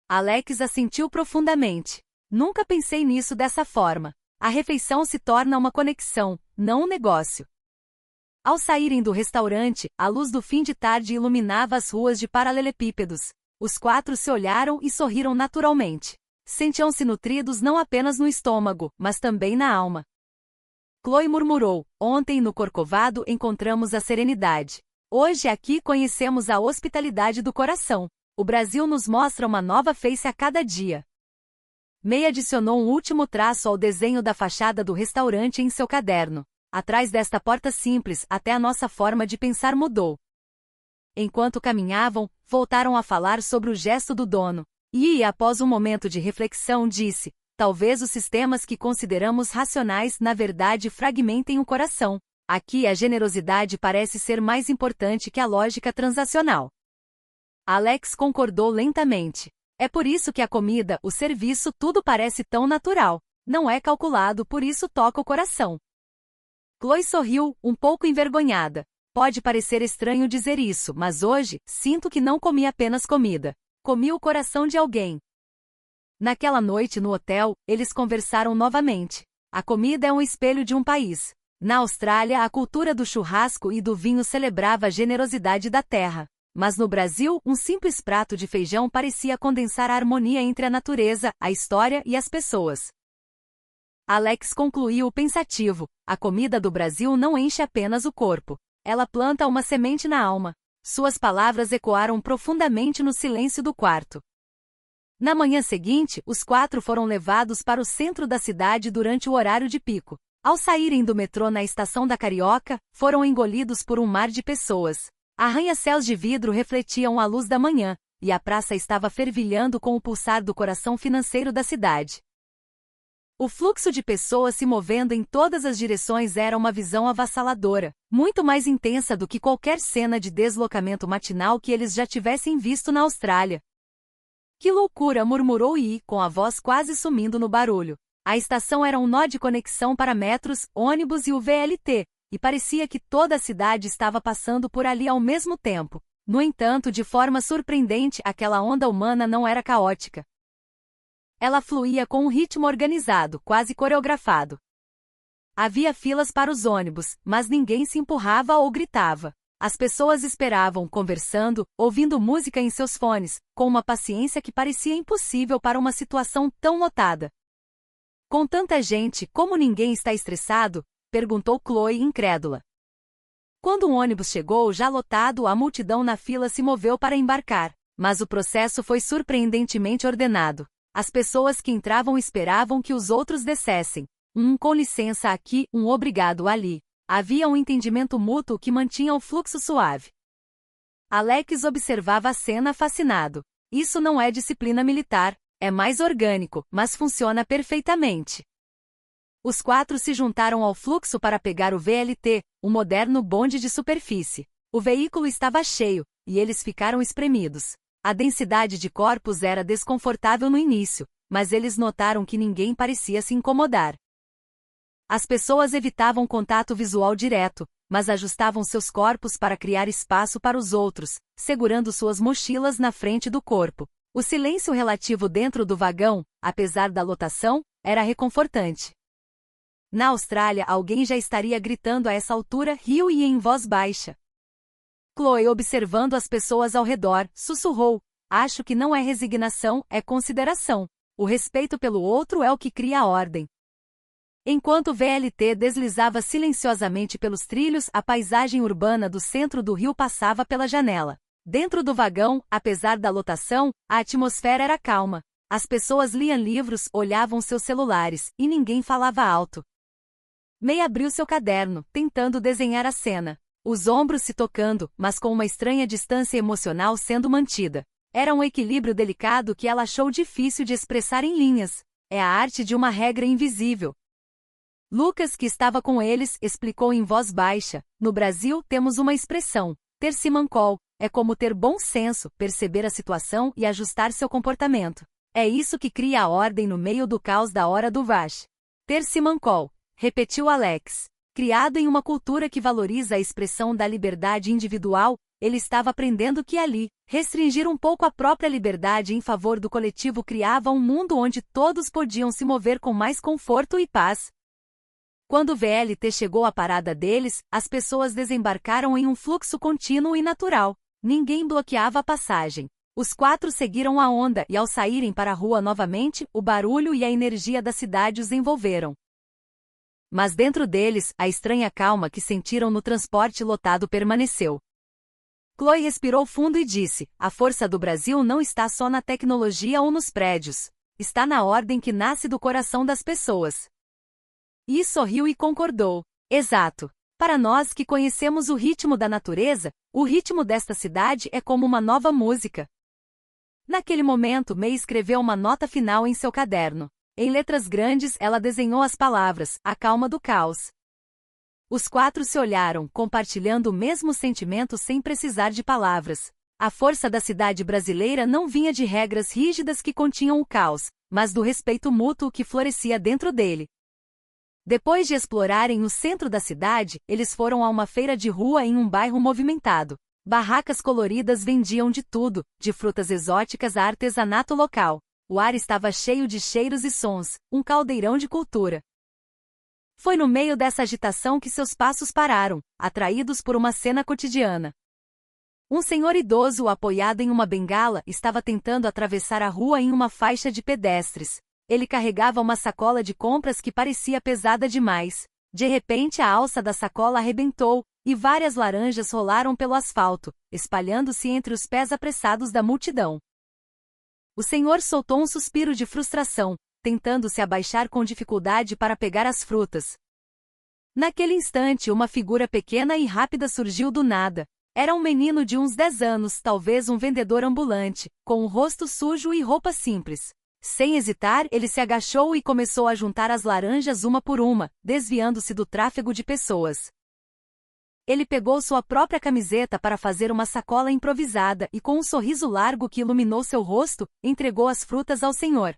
Alex assentiu profundamente. Nunca pensei nisso dessa forma. A refeição se torna uma conexão, não um negócio. Ao saírem do restaurante, a luz do fim de tarde iluminava as ruas de paralelepípedos. Os quatro se olharam e sorriram naturalmente. Sentiam-se nutridos não apenas no estômago, mas também na alma. Chloe murmurou, ontem no Corcovado encontramos a serenidade. Hoje aqui conhecemos a hospitalidade do coração. O Brasil nos mostra uma nova face a cada dia. May adicionou um último traço ao desenho da fachada do restaurante em seu caderno. Atrás desta porta simples, até a nossa forma de pensar mudou. Enquanto caminhavam, voltaram a falar sobre o gesto do dono. E, após um momento de reflexão, disse, talvez os sistemas que consideramos racionais, na verdade, fragmentem o coração. Aqui a generosidade parece ser mais importante que a lógica transacional. Alex concordou lentamente. É por isso que a comida, o serviço, tudo parece tão natural. Não é calculado, por isso toca o coração. Chloe sorriu, um pouco envergonhada. Pode parecer estranho dizer isso, mas hoje, sinto que não comi apenas comida. Comi o coração de alguém. Naquela noite no hotel, eles conversaram novamente. A comida é um espelho de um país. Na Austrália, a cultura do churrasco e do vinho celebrava a generosidade da terra. Mas no Brasil, um simples prato de feijão parecia condensar a harmonia entre a natureza, a história e as pessoas. Alex concluiu pensativo, a comida do Brasil não enche apenas o corpo. Ela planta uma semente na alma. Suas palavras ecoaram profundamente no silêncio do quarto. Na manhã seguinte, os 4 foram levados para o centro da cidade durante o horário de pico. Ao saírem do metrô na estação da Carioca, foram engolidos por um mar de pessoas. Arranha-céus de vidro refletiam a luz da manhã, e a praça estava fervilhando com o pulsar do coração financeiro da cidade. O fluxo de pessoas se movendo em todas as direções era uma visão avassaladora, muito mais intensa do que qualquer cena de deslocamento matinal que eles já tivessem visto na Austrália. Que loucura! Murmurou Yi, com a voz quase sumindo no barulho. A estação era um nó de conexão para metros, ônibus e o VLT, e parecia que toda a cidade estava passando por ali ao mesmo tempo. No entanto, de forma surpreendente, aquela onda humana não era caótica. Ela fluía com um ritmo organizado, quase coreografado. Havia filas para os ônibus, mas ninguém se empurrava ou gritava. As pessoas esperavam, conversando, ouvindo música em seus fones, com uma paciência que parecia impossível para uma situação tão lotada. Com tanta gente, como ninguém está estressado? Perguntou Chloe incrédula. Quando um ônibus chegou já lotado, a multidão na fila se moveu para embarcar, mas o processo foi surpreendentemente ordenado. As pessoas que entravam esperavam que os outros descessem. Com licença aqui, obrigado ali. Havia um entendimento mútuo que mantinha o fluxo suave. Alex observava a cena fascinado. Isso não é disciplina militar, é mais orgânico, mas funciona perfeitamente. Os 4 se juntaram ao fluxo para pegar o VLT, o moderno bonde de superfície. O veículo estava cheio, e eles ficaram espremidos. A densidade de corpos era desconfortável no início, mas eles notaram que ninguém parecia se incomodar. As pessoas evitavam contato visual direto, mas ajustavam seus corpos para criar espaço para os outros, segurando suas mochilas na frente do corpo. O silêncio relativo dentro do vagão, apesar da lotação, era reconfortante. Na Austrália, alguém já estaria gritando a essa altura, riu e em voz baixa. Chloe, observando as pessoas ao redor, sussurrou: acho que não é resignação, é consideração. O respeito pelo outro é o que cria a ordem. Enquanto o VLT deslizava silenciosamente pelos trilhos, a paisagem urbana do centro do Rio passava pela janela. Dentro do vagão, apesar da lotação, a atmosfera era calma. As pessoas liam livros, olhavam seus celulares, e ninguém falava alto. May abriu seu caderno, tentando desenhar a cena. Os ombros se tocando, mas com uma estranha distância emocional sendo mantida. Era um equilíbrio delicado que ela achou difícil de expressar em linhas. É a arte de uma regra invisível. Lucas, que estava com eles, explicou em voz baixa: no Brasil temos uma expressão, ter simancol, é como ter bom senso, perceber a situação e ajustar seu comportamento. É isso que cria a ordem no meio do caos da hora do rush. Ter simancol, repetiu Alex. Criado em uma cultura que valoriza a expressão da liberdade individual, ele estava aprendendo que ali, restringir um pouco a própria liberdade em favor do coletivo criava um mundo onde todos podiam se mover com mais conforto e paz. Quando o VLT chegou à parada deles, as pessoas desembarcaram em um fluxo contínuo e natural. Ninguém bloqueava a passagem. Os 4 seguiram a onda e, ao saírem para a rua novamente, o barulho e a energia da cidade os envolveram. Mas dentro deles, a estranha calma que sentiram no transporte lotado permaneceu. Chloe respirou fundo e disse: a força do Brasil não está só na tecnologia ou nos prédios. Está na ordem que nasce do coração das pessoas. E sorriu e concordou. Exato. Para nós que conhecemos o ritmo da natureza, o ritmo desta cidade é como uma nova música. Naquele momento, May escreveu uma nota final em seu caderno. Em letras grandes, ela desenhou as palavras: a calma do caos. Os 4 se olharam, compartilhando o mesmo sentimento sem precisar de palavras. A força da cidade brasileira não vinha de regras rígidas que continham o caos, mas do respeito mútuo que florescia dentro dele. Depois de explorarem o centro da cidade, eles foram a uma feira de rua em um bairro movimentado. Barracas coloridas vendiam de tudo, de frutas exóticas a artesanato local. O ar estava cheio de cheiros e sons, um caldeirão de cultura. Foi no meio dessa agitação que seus passos pararam, atraídos por uma cena cotidiana. Um senhor idoso, apoiado em uma bengala, estava tentando atravessar a rua em uma faixa de pedestres. Ele carregava uma sacola de compras que parecia pesada demais. De repente, a alça da sacola arrebentou, e várias laranjas rolaram pelo asfalto, espalhando-se entre os pés apressados da multidão. O senhor soltou um suspiro de frustração, tentando se abaixar com dificuldade para pegar as frutas. Naquele instante, uma figura pequena e rápida surgiu do nada. Era um menino de uns 10 anos, talvez um vendedor ambulante, com o rosto sujo e roupa simples. Sem hesitar, ele se agachou e começou a juntar as laranjas uma por uma, desviando-se do tráfego de pessoas. Ele pegou sua própria camiseta para fazer uma sacola improvisada e, com um sorriso largo que iluminou seu rosto, entregou as frutas ao senhor.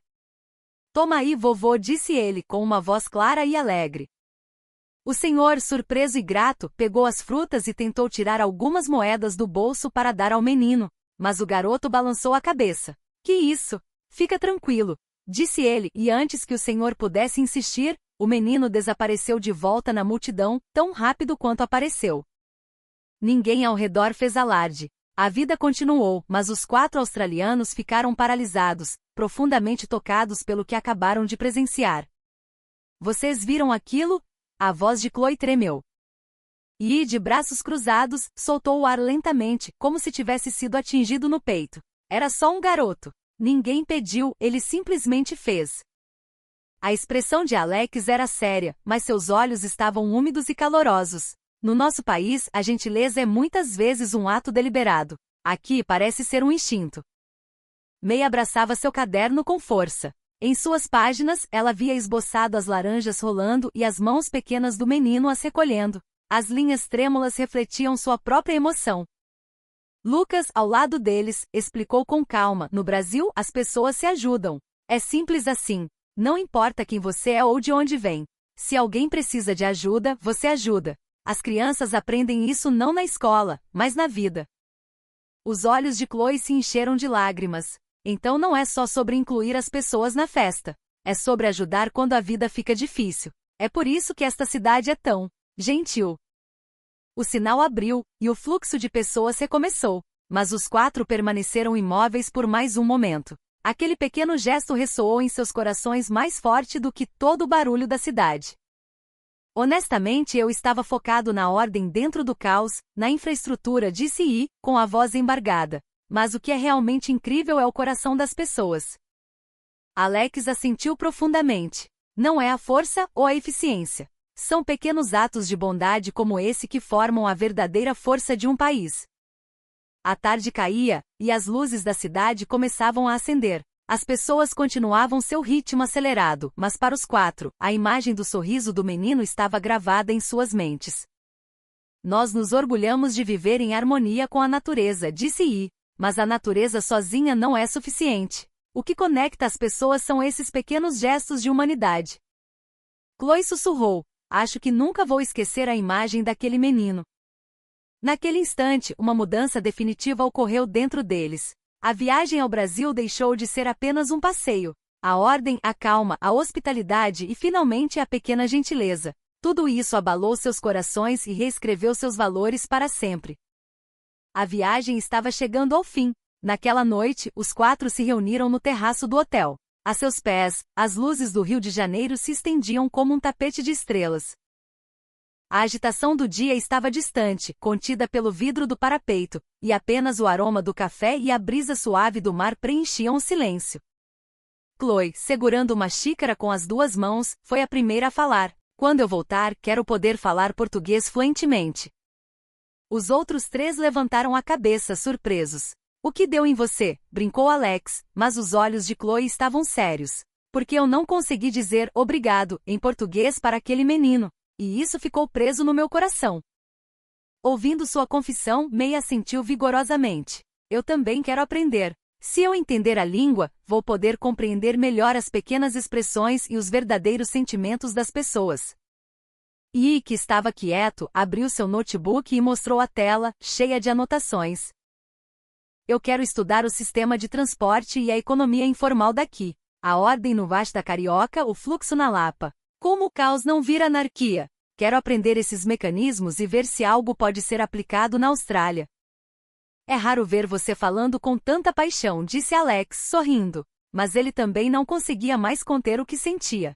"Toma aí, vovô", disse ele, com uma voz clara e alegre. O senhor, surpreso e grato, pegou as frutas e tentou tirar algumas moedas do bolso para dar ao menino, mas o garoto balançou a cabeça. "Que isso? Fica tranquilo", disse ele, e antes que o senhor pudesse insistir, o menino desapareceu de volta na multidão, tão rápido quanto apareceu. Ninguém ao redor fez alarde. A vida continuou, mas os 4 australianos ficaram paralisados, profundamente tocados pelo que acabaram de presenciar. "Vocês viram aquilo?" A voz de Chloe tremeu. E, de braços cruzados, soltou o ar lentamente, como se tivesse sido atingido no peito. Era só um garoto. Ninguém pediu, ele simplesmente fez. A expressão de Alex era séria, mas seus olhos estavam úmidos e calorosos. No nosso país, a gentileza é muitas vezes um ato deliberado. Aqui parece ser um instinto. May abraçava seu caderno com força. Em suas páginas, ela havia esboçado as laranjas rolando e as mãos pequenas do menino as recolhendo. As linhas trêmulas refletiam sua própria emoção. Lucas, ao lado deles, explicou com calma: "No Brasil, as pessoas se ajudam. É simples assim. Não importa quem você é ou de onde vem. Se alguém precisa de ajuda, você ajuda. As crianças aprendem isso não na escola, mas na vida." Os olhos de Chloe se encheram de lágrimas. Então não é só sobre incluir as pessoas na festa. É sobre ajudar quando a vida fica difícil. É por isso que esta cidade é tão gentil. O sinal abriu, e o fluxo de pessoas recomeçou. Mas os 4 permaneceram imóveis por mais um momento. Aquele pequeno gesto ressoou em seus corações mais forte do que todo o barulho da cidade. "Honestamente, eu estava focado na ordem dentro do caos, na infraestrutura", disse I, com a voz embargada. "Mas o que é realmente incrível é o coração das pessoas." Alex assentiu profundamente. Não é a força ou a eficiência. São pequenos atos de bondade como esse que formam a verdadeira força de um país. A tarde caía, e as luzes da cidade começavam a acender. As pessoas continuavam seu ritmo acelerado, mas para os 4, a imagem do sorriso do menino estava gravada em suas mentes. "Nós nos orgulhamos de viver em harmonia com a natureza", disse I. "Mas a natureza sozinha não é suficiente. O que conecta as pessoas são esses pequenos gestos de humanidade." Chloe sussurrou: "Acho que nunca vou esquecer a imagem daquele menino." Naquele instante, uma mudança definitiva ocorreu dentro deles. A viagem ao Brasil deixou de ser apenas um passeio. A ordem, a calma, a hospitalidade e finalmente a pequena gentileza. Tudo isso abalou seus corações e reescreveu seus valores para sempre. A viagem estava chegando ao fim. Naquela noite, os 4 se reuniram no terraço do hotel. A seus pés, as luzes do Rio de Janeiro se estendiam como um tapete de estrelas. A agitação do dia estava distante, contida pelo vidro do parapeito, e apenas o aroma do café e a brisa suave do mar preenchiam o silêncio. Chloe, segurando uma xícara com as 2 mãos, foi a primeira a falar: "Quando eu voltar, quero poder falar português fluentemente." Os outros 3 levantaram a cabeça, surpresos. "O que deu em você?", brincou Alex, mas os olhos de Chloe estavam sérios. "Porque eu não consegui dizer obrigado em português para aquele menino. E isso ficou preso no meu coração." Ouvindo sua confissão, May assentiu vigorosamente. "Eu também quero aprender. Se eu entender a língua, vou poder compreender melhor as pequenas expressões e os verdadeiros sentimentos das pessoas." E, que estava quieto, abriu seu notebook e mostrou a tela, cheia de anotações. "Eu quero estudar o sistema de transporte e a economia informal daqui. A ordem no Vasta Carioca, o fluxo na Lapa. Como o caos não vira anarquia. Quero aprender esses mecanismos e ver se algo pode ser aplicado na Austrália." "É raro ver você falando com tanta paixão", disse Alex, sorrindo. Mas ele também não conseguia mais conter o que sentia.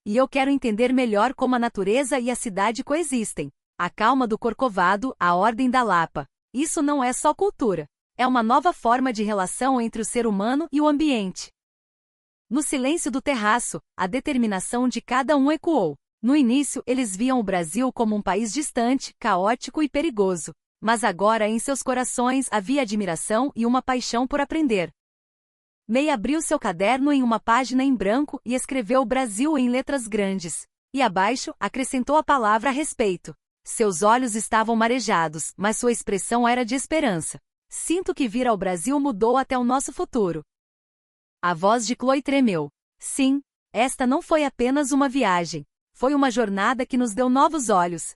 "E eu quero entender melhor como a natureza e a cidade coexistem. A calma do Corcovado, a ordem da Lapa. Isso não é só cultura. É uma nova forma de relação entre o ser humano e o ambiente. No silêncio do terraço, a determinação de cada um ecoou. No início, eles viam o Brasil como um país distante, caótico e perigoso. Mas agora em seus corações havia admiração e uma paixão por aprender. May abriu seu caderno em uma página em branco e escreveu Brasil em letras grandes. E abaixo, acrescentou a palavra respeito. Seus olhos estavam marejados, mas sua expressão era de esperança. Sinto que vir ao Brasil mudou até o nosso futuro. A voz de Chloe tremeu. Sim, esta não foi apenas uma viagem. Foi uma jornada que nos deu novos olhos.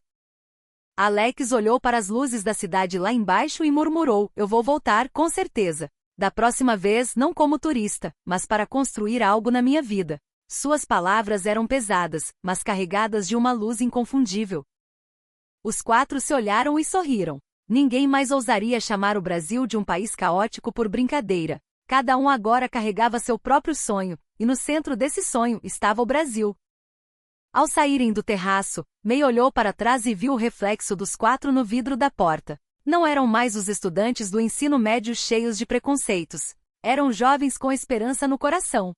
Alex olhou para as luzes da cidade lá embaixo e murmurou, eu vou voltar, com certeza. Da próxima vez não como turista, mas para construir algo na minha vida. Suas palavras eram pesadas, mas carregadas de uma luz inconfundível. Os quatro se olharam e sorriram. Ninguém mais ousaria chamar o Brasil de um país caótico por brincadeira. Cada um agora carregava seu próprio sonho, e no centro desse sonho estava o Brasil. Ao saírem do terraço, May olhou para trás e viu o reflexo dos quatro no vidro da porta. Não eram mais os estudantes do ensino médio cheios de preconceitos. Eram jovens com esperança no coração.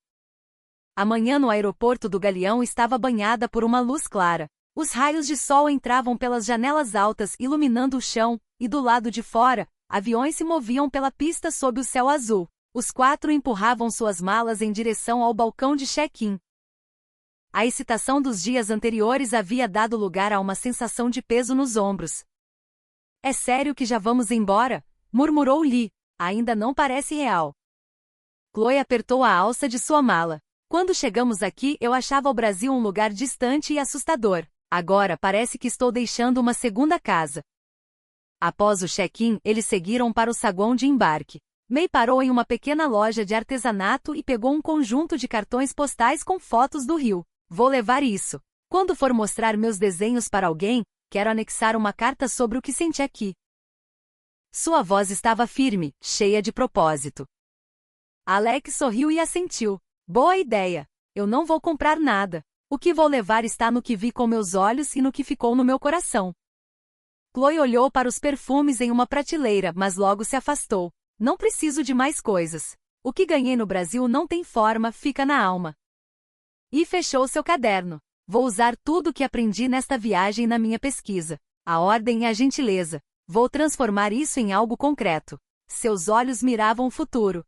A manhã no aeroporto do Galeão estava banhada por uma luz clara. Os raios de sol entravam pelas janelas altas iluminando o chão, e do lado de fora, aviões se moviam pela pista sob o céu azul. Os quatro empurravam suas malas em direção ao balcão de check-in. A excitação dos dias anteriores havia dado lugar a uma sensação de peso nos ombros. É sério que já vamos embora? Murmurou Lee. Ainda não parece real. Chloe apertou a alça de sua mala. Quando chegamos aqui, eu achava o Brasil um lugar distante e assustador. Agora parece que estou deixando uma segunda casa. Após o check-in, eles seguiram para o saguão de embarque. May parou em uma pequena loja de artesanato e pegou um conjunto de cartões postais com fotos do rio. Vou levar isso. Quando for mostrar meus desenhos para alguém, quero anexar uma carta sobre o que senti aqui. Sua voz estava firme, cheia de propósito. Alex sorriu e assentiu. Boa ideia. Eu não vou comprar nada. O que vou levar está no que vi com meus olhos e no que ficou no meu coração. Chloe olhou para os perfumes em uma prateleira, mas logo se afastou. Não preciso de mais coisas. O que ganhei no Brasil não tem forma, fica na alma. E fechou seu caderno. Vou usar tudo o que aprendi nesta viagem na minha pesquisa. A ordem e a gentileza. Vou transformar isso em algo concreto. Seus olhos miravam o futuro.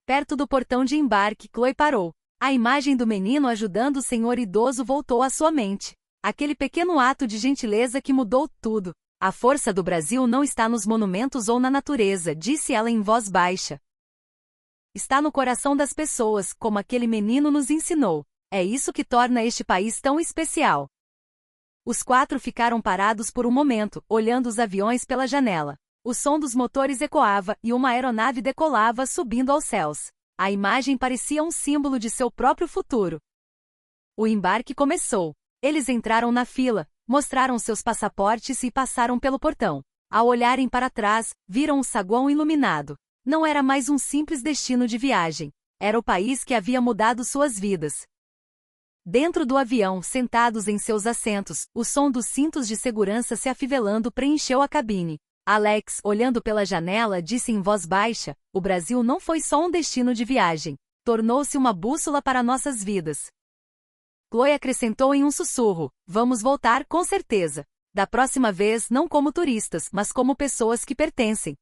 Perto do portão de embarque, Chloe parou. A imagem do menino ajudando o senhor idoso voltou à sua mente. Aquele pequeno ato de gentileza que mudou tudo. A força do Brasil não está nos monumentos ou na natureza, disse ela em voz baixa. Está no coração das pessoas, como aquele menino nos ensinou. É isso que torna este país tão especial. Os quatro ficaram parados por um momento, olhando os aviões pela janela. O som dos motores ecoava e uma aeronave decolava subindo aos céus. A imagem parecia um símbolo de seu próprio futuro. O embarque começou. Eles entraram na fila, mostraram seus passaportes e passaram pelo portão. Ao olharem para trás, viram o saguão iluminado. Não era mais um simples destino de viagem. Era o país que havia mudado suas vidas. Dentro do avião, sentados em seus assentos, o som dos cintos de segurança se afivelando preencheu a cabine. Alex, olhando pela janela, disse em voz baixa, o Brasil não foi só um destino de viagem. Tornou-se uma bússola para nossas vidas. Chloe acrescentou em um sussurro, vamos voltar com certeza. Da próxima vez não como turistas, mas como pessoas que pertencem.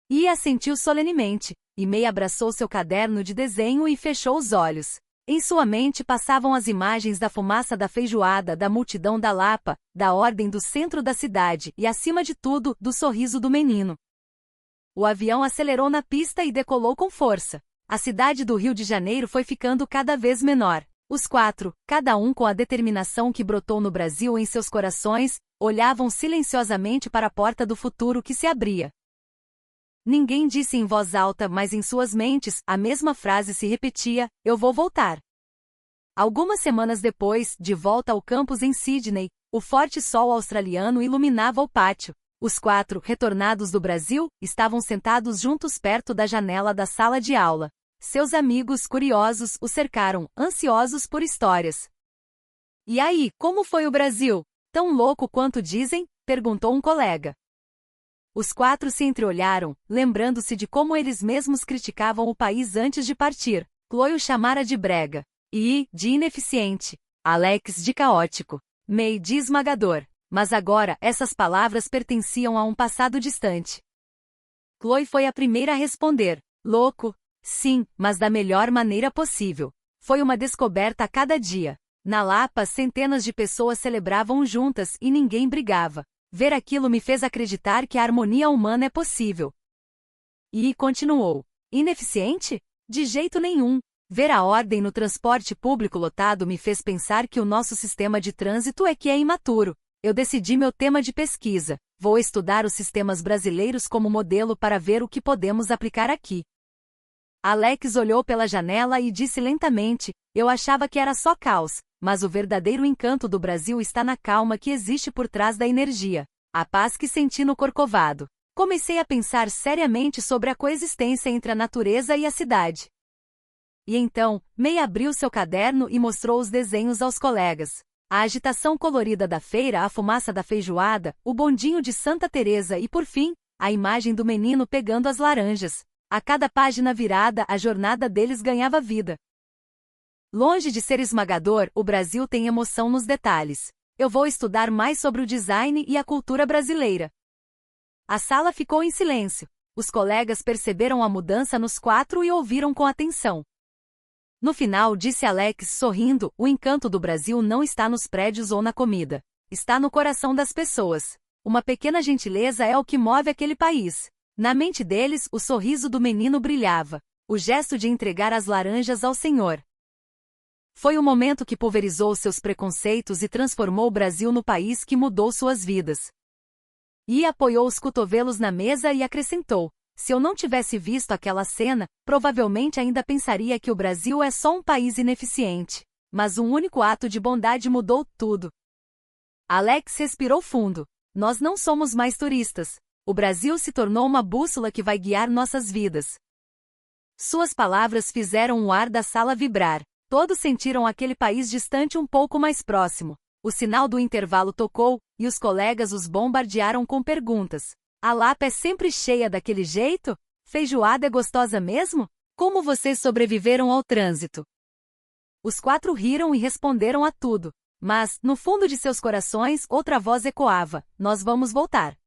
E assentiu solenemente, e May abraçou seu caderno de desenho e fechou os olhos. Em sua mente passavam as imagens da fumaça da feijoada, da multidão da Lapa, da ordem do centro da cidade e, acima de tudo, do sorriso do menino. O avião acelerou na pista e decolou com força. A cidade do Rio de Janeiro foi ficando cada vez menor. Os quatro, cada um com a determinação que brotou no Brasil em seus corações, olhavam silenciosamente para a porta do futuro que se abria. Ninguém disse em voz alta, mas em suas mentes, a mesma frase se repetia, eu vou voltar. Algumas semanas depois, de volta ao campus em Sydney, o forte sol australiano iluminava o pátio. Os quatro, retornados do Brasil, estavam sentados juntos perto da janela da sala de aula. Seus amigos, curiosos, o cercaram, ansiosos por histórias. E aí, como foi o Brasil? Tão louco quanto dizem? Perguntou um colega. Os quatro se entreolharam, lembrando-se de como eles mesmos criticavam o país antes de partir. Chloe o chamara de brega. E, de ineficiente. Alex de caótico. May de esmagador. Mas agora, essas palavras pertenciam a um passado distante. Chloe foi a primeira a responder. Louco? Sim, mas da melhor maneira possível. Foi uma descoberta a cada dia. Na Lapa, centenas de pessoas celebravam juntas e ninguém brigava. Ver aquilo me fez acreditar que a harmonia humana é possível. E continuou. Ineficiente? De jeito nenhum. Ver a ordem no transporte público lotado me fez pensar que o nosso sistema de trânsito é que é imaturo. Eu decidi meu tema de pesquisa. Vou estudar os sistemas brasileiros como modelo para ver o que podemos aplicar aqui. Alex olhou pela janela e disse lentamente, eu achava que era só caos, mas o verdadeiro encanto do Brasil está na calma que existe por trás da energia. A paz que senti no Corcovado. Comecei a pensar seriamente sobre a coexistência entre a natureza e a cidade. E então, May abriu seu caderno e mostrou os desenhos aos colegas. A agitação colorida da feira, a fumaça da feijoada, o bondinho de Santa Teresa e, por fim, a imagem do menino pegando as laranjas. A cada página virada, a jornada deles ganhava vida. Longe de ser esmagador, o Brasil tem emoção nos detalhes. Eu vou estudar mais sobre o design e a cultura brasileira. A sala ficou em silêncio. Os colegas perceberam a mudança nos quatro e ouviram com atenção. No final, disse Alex sorrindo, o encanto do Brasil não está nos prédios ou na comida. Está no coração das pessoas. Uma pequena gentileza é o que move aquele país. Na mente deles, o sorriso do menino brilhava. O gesto de entregar as laranjas ao Senhor. Foi o momento que pulverizou seus preconceitos e transformou o Brasil no país que mudou suas vidas. E apoiou os cotovelos na mesa e acrescentou. Se eu não tivesse visto aquela cena, provavelmente ainda pensaria que o Brasil é só um país ineficiente. Mas um único ato de bondade mudou tudo. Alex respirou fundo. Nós não somos mais turistas. O Brasil se tornou uma bússola que vai guiar nossas vidas. Suas palavras fizeram o ar da sala vibrar. Todos sentiram aquele país distante um pouco mais próximo. O sinal do intervalo tocou, e os colegas os bombardearam com perguntas. A Lapa é sempre cheia daquele jeito? Feijoada é gostosa mesmo? Como vocês sobreviveram ao trânsito? Os quatro riram e responderam a tudo. Mas, no fundo de seus corações, outra voz ecoava. Nós vamos voltar.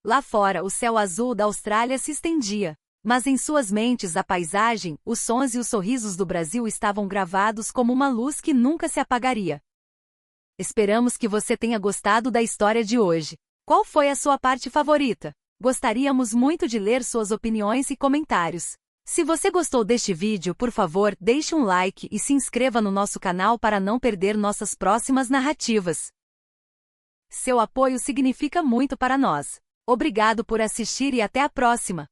Lá fora, o céu azul da Austrália se estendia. Mas em suas mentes a paisagem, os sons e os sorrisos do Brasil estavam gravados como uma luz que nunca se apagaria. Esperamos que você tenha gostado da história de hoje. Qual foi a sua parte favorita? Gostaríamos muito de ler suas opiniões e comentários. Se você gostou deste vídeo, por favor, deixe um like e se inscreva no nosso canal para não perder nossas próximas narrativas. Seu apoio significa muito para nós. Obrigado por assistir e até a próxima!